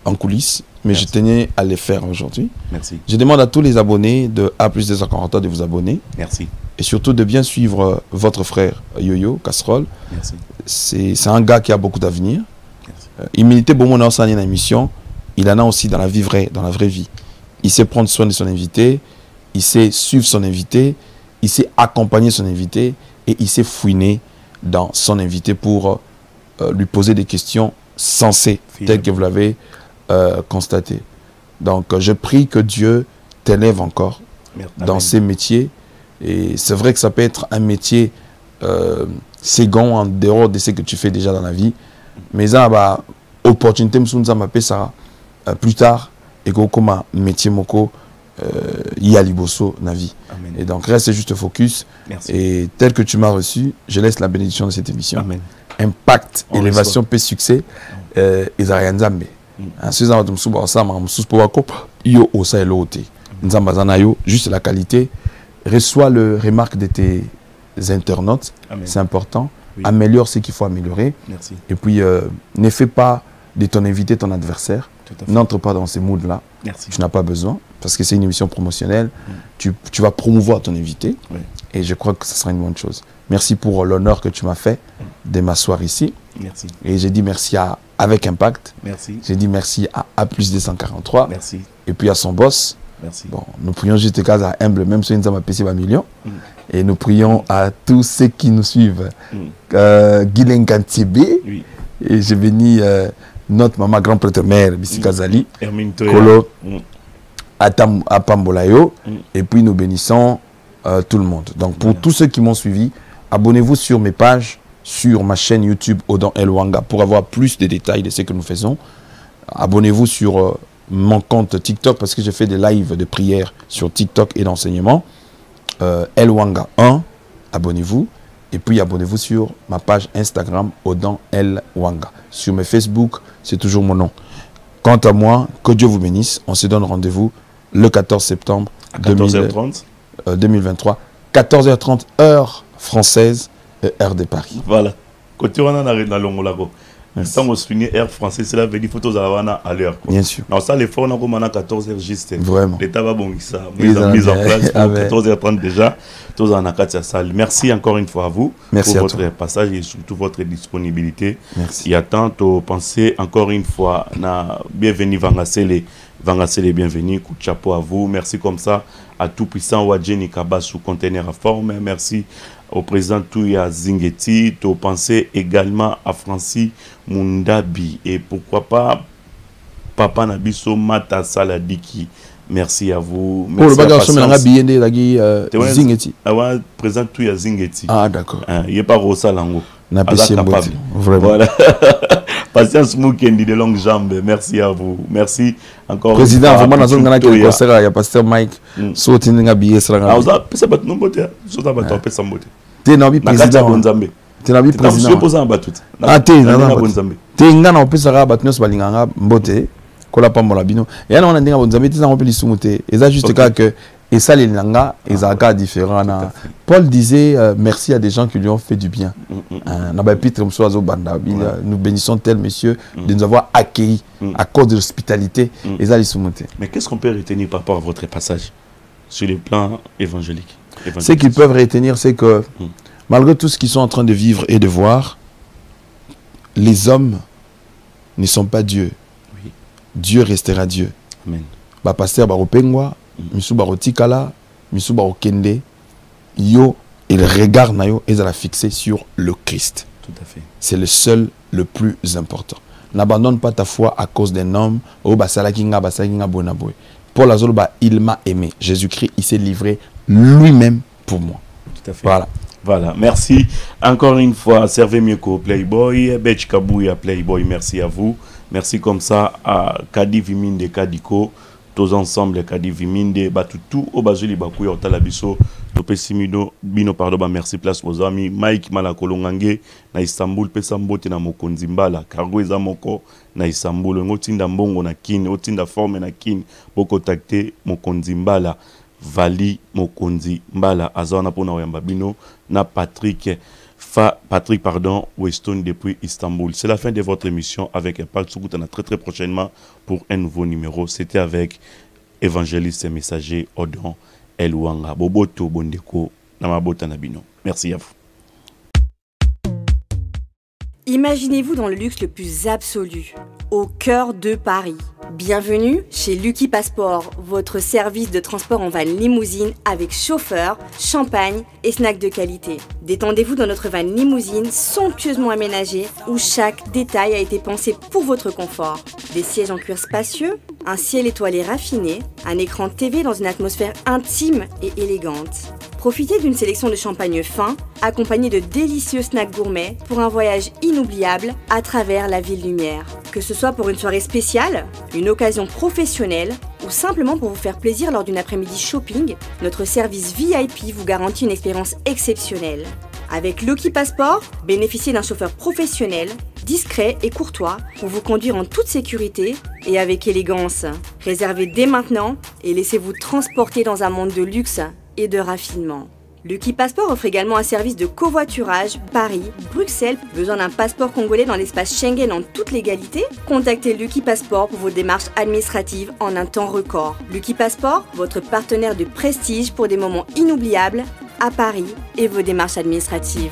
en coulisses, mais je tenais à les faire aujourd'hui. Merci. Je demande à tous les abonnés de A+240 de vous abonner. Merci. Et surtout de bien suivre votre frère Yo-Yo Casserole. Merci. C'est un gars qui a beaucoup d'avenir. Il militait beaucoup dans sa émission. Il en a aussi dans la vie vraie, dans la vraie vie. Il sait prendre soin de son invité, il sait suivre son invité, il sait accompagner son invité et il sait fouiner dans son invité pour lui poser des questions sensées, telles que vous l'avez constaté. Donc, je prie que Dieu t'élève encore dans ces métiers. Et c'est vrai que ça peut être un métier second en dehors de ce que tu fais déjà dans la vie. Mais ça va opportunité ça plus tard et comme un métier moko yaliboso na vie. Et donc reste juste focus. Merci. Et tel que tu m'as reçu, je laisse la bénédiction de cette émission. Amen. Impact, élévation, paix, succès. Isaïa Nzambe. Ensuite, juste la qualité. Reçois le remarque de tes internautes. C'est important. Oui. Améliore ce qu'il faut améliorer. Merci. Et puis, ne fais pas de ton invité ton adversaire. N'entre pas dans ces moods-là. Tu n'as pas besoin. Parce que c'est une émission promotionnelle. Tu vas promouvoir ton invité. Oui. Et je crois que ce sera une bonne chose. Merci pour l'honneur que tu m'as fait de m'asseoir ici. Merci. Et j'ai dit merci à Avec Impact. Merci. J'ai dit merci à A+243. Merci. Et puis à son boss. Merci. Bon, nous prions juste cas à humble, même si nous avons PC 20 millions. Et nous prions à tous ceux qui nous suivent. Guilen Kantibé. Oui. Et j'ai béni notre maman grand prêtre mère, Bissi Kazali. Kolo. Apambolayo. Et puis nous bénissons tout le monde. Donc pour tous ceux qui m'ont suivi, abonnez-vous sur mes pages, sur ma chaîne YouTube Odan Elwanga pour avoir plus de détails de ce que nous faisons. Abonnez-vous sur mon compte TikTok parce que je fais des lives de prière sur TikTok et d'enseignement. Elwanga 1, abonnez-vous. Et puis abonnez-vous sur ma page Instagram Odan Elwanga. Sur mes Facebook, c'est toujours mon nom. Quant à moi, que Dieu vous bénisse. On se donne rendez-vous le 14 septembre 14h30. 2023. 14h30 heure française et heure de Paris. Voilà. Côté on a na longolago. Tant on souligne air français, cela veut dire photos à l'heure. Bien sûr. Non, ça l'effort on a comme 14h juste. Vraiment. L'état va bon ça. Mise en place pour 14h30 déjà. Tous en akatia salle. Merci encore une fois à vous. Merci pour à votre toi. passage et surtout votre disponibilité. Merci. Il y a tant de penser encore une fois na bienvenue Vangasele bienvenue, coup de chapeau à vous. Merci comme ça à tout puissant Wadjeni Kaba sous conteneur à forme. Merci au président Touya Zingeti. To penser également à Francis Mundabi et pourquoi pas Papa Nabiso Mata Saladiki. Merci à vous. Merci pour le bagage sur Zingeti. Président Touya Zingeti. Ah d'accord. Il n'est pas Rosa Lango. Vraiment. Voilà. Patience Moukendi de longues jambes. Merci à vous. Merci encore. Président, vraiment, dans un grand concert, il y a Pasteur Mike. Sauté n'a billet sur la. Ah, vous avez pas de nombre de. Vous avez pas de nombre de. T'es nabi président. T'es nabi président. Ah, t'es nabi. T'es ngana opé sara batnos balinganga mbote. Kola pambola bino. Et là on a dit que Nzambe t'es en plus sumuté. Et ça juste que et ça les langa et ça cas différent. Paul disait merci à des gens qui lui ont fait du bien. Nous bénissons tel monsieur de nous avoir accueillis à cause de l'hospitalité. Et ça les sumuté. Mais qu'est-ce qu'on peut retenir par rapport à votre passage sur le plan évangélique? Ce qu'ils peuvent retenir, c'est que malgré tout ce qu'ils sont en train de vivre et de voir, les hommes ne sont pas Dieu. Oui. Dieu restera Dieu. Amen. Ba pasteur baro pengwa, misu baro tikala, misu baro kende, yo et le regard na yo est à la fixer sur le Christ. Tout à fait. C'est le seul, le plus important. N'abandonne pas ta foi à cause d'un homme. Oh basalakinga bonaboy. Paul Azoloba, il m'a aimé. Jésus-Christ, il s'est livré lui-même pour moi. Tout à fait. Voilà. Voilà, merci encore une fois. Servez mieux qu'au Playboy. Betch Kabouya Playboy, merci à vous. Merci comme ça à Kadi Viminde Kadiko. Tous ensemble, Kadi Viminde, Batutu, Obazuli Bakuya, Otalabiso, Topesimido, Bino Pardoba, merci, place aux amis. Mike Malakolongange, na Istanbul, Pesambote na Mokonzimbala, Cargo Ezamoko, na Istanbul, Otinda Mbongo na Kin, Otinda Forme na Kin, Boko Takte, Mokonzimbala. Vali Mokonzi Mbala Azana Pona Oyambabino na Patrick Weston depuis Istanbul. C'est la fin de votre émission avec Impact. On a très prochainement pour un nouveau numéro. C'était avec évangéliste et messager Odan Elwanga. Boboto Bondeko Namabota Nabino. Merci à vous. Imaginez-vous dans le luxe le plus absolu, au cœur de Paris. Bienvenue chez Lucky Passport, votre service de transport en van limousine avec chauffeur, champagne et snacks de qualité. Détendez-vous dans notre van limousine somptueusement aménagée où chaque détail a été pensé pour votre confort. Des sièges en cuir spacieux, un ciel étoilé raffiné, un écran TV dans une atmosphère intime et élégante. Profitez d'une sélection de champagne fin, accompagné de délicieux snacks gourmets pour un voyage inoubliable à travers la ville lumière. Que ce soit pour une soirée spéciale, une occasion professionnelle ou simplement pour vous faire plaisir lors d'une après-midi shopping, notre service VIP vous garantit une expérience exceptionnelle. Avec Lucky Passport, bénéficiez d'un chauffeur professionnel, discret et courtois pour vous conduire en toute sécurité et avec élégance. Réservez dès maintenant et laissez-vous transporter dans un monde de luxe et de raffinement. Lucky Passport offre également un service de covoiturage Paris-Bruxelles. Besoin d'un passeport congolais dans l'espace Schengen en toute légalité? Contactez Lucky Passport pour vos démarches administratives en un temps record. Lucky Passport, votre partenaire de prestige pour des moments inoubliables à Paris et vos démarches administratives.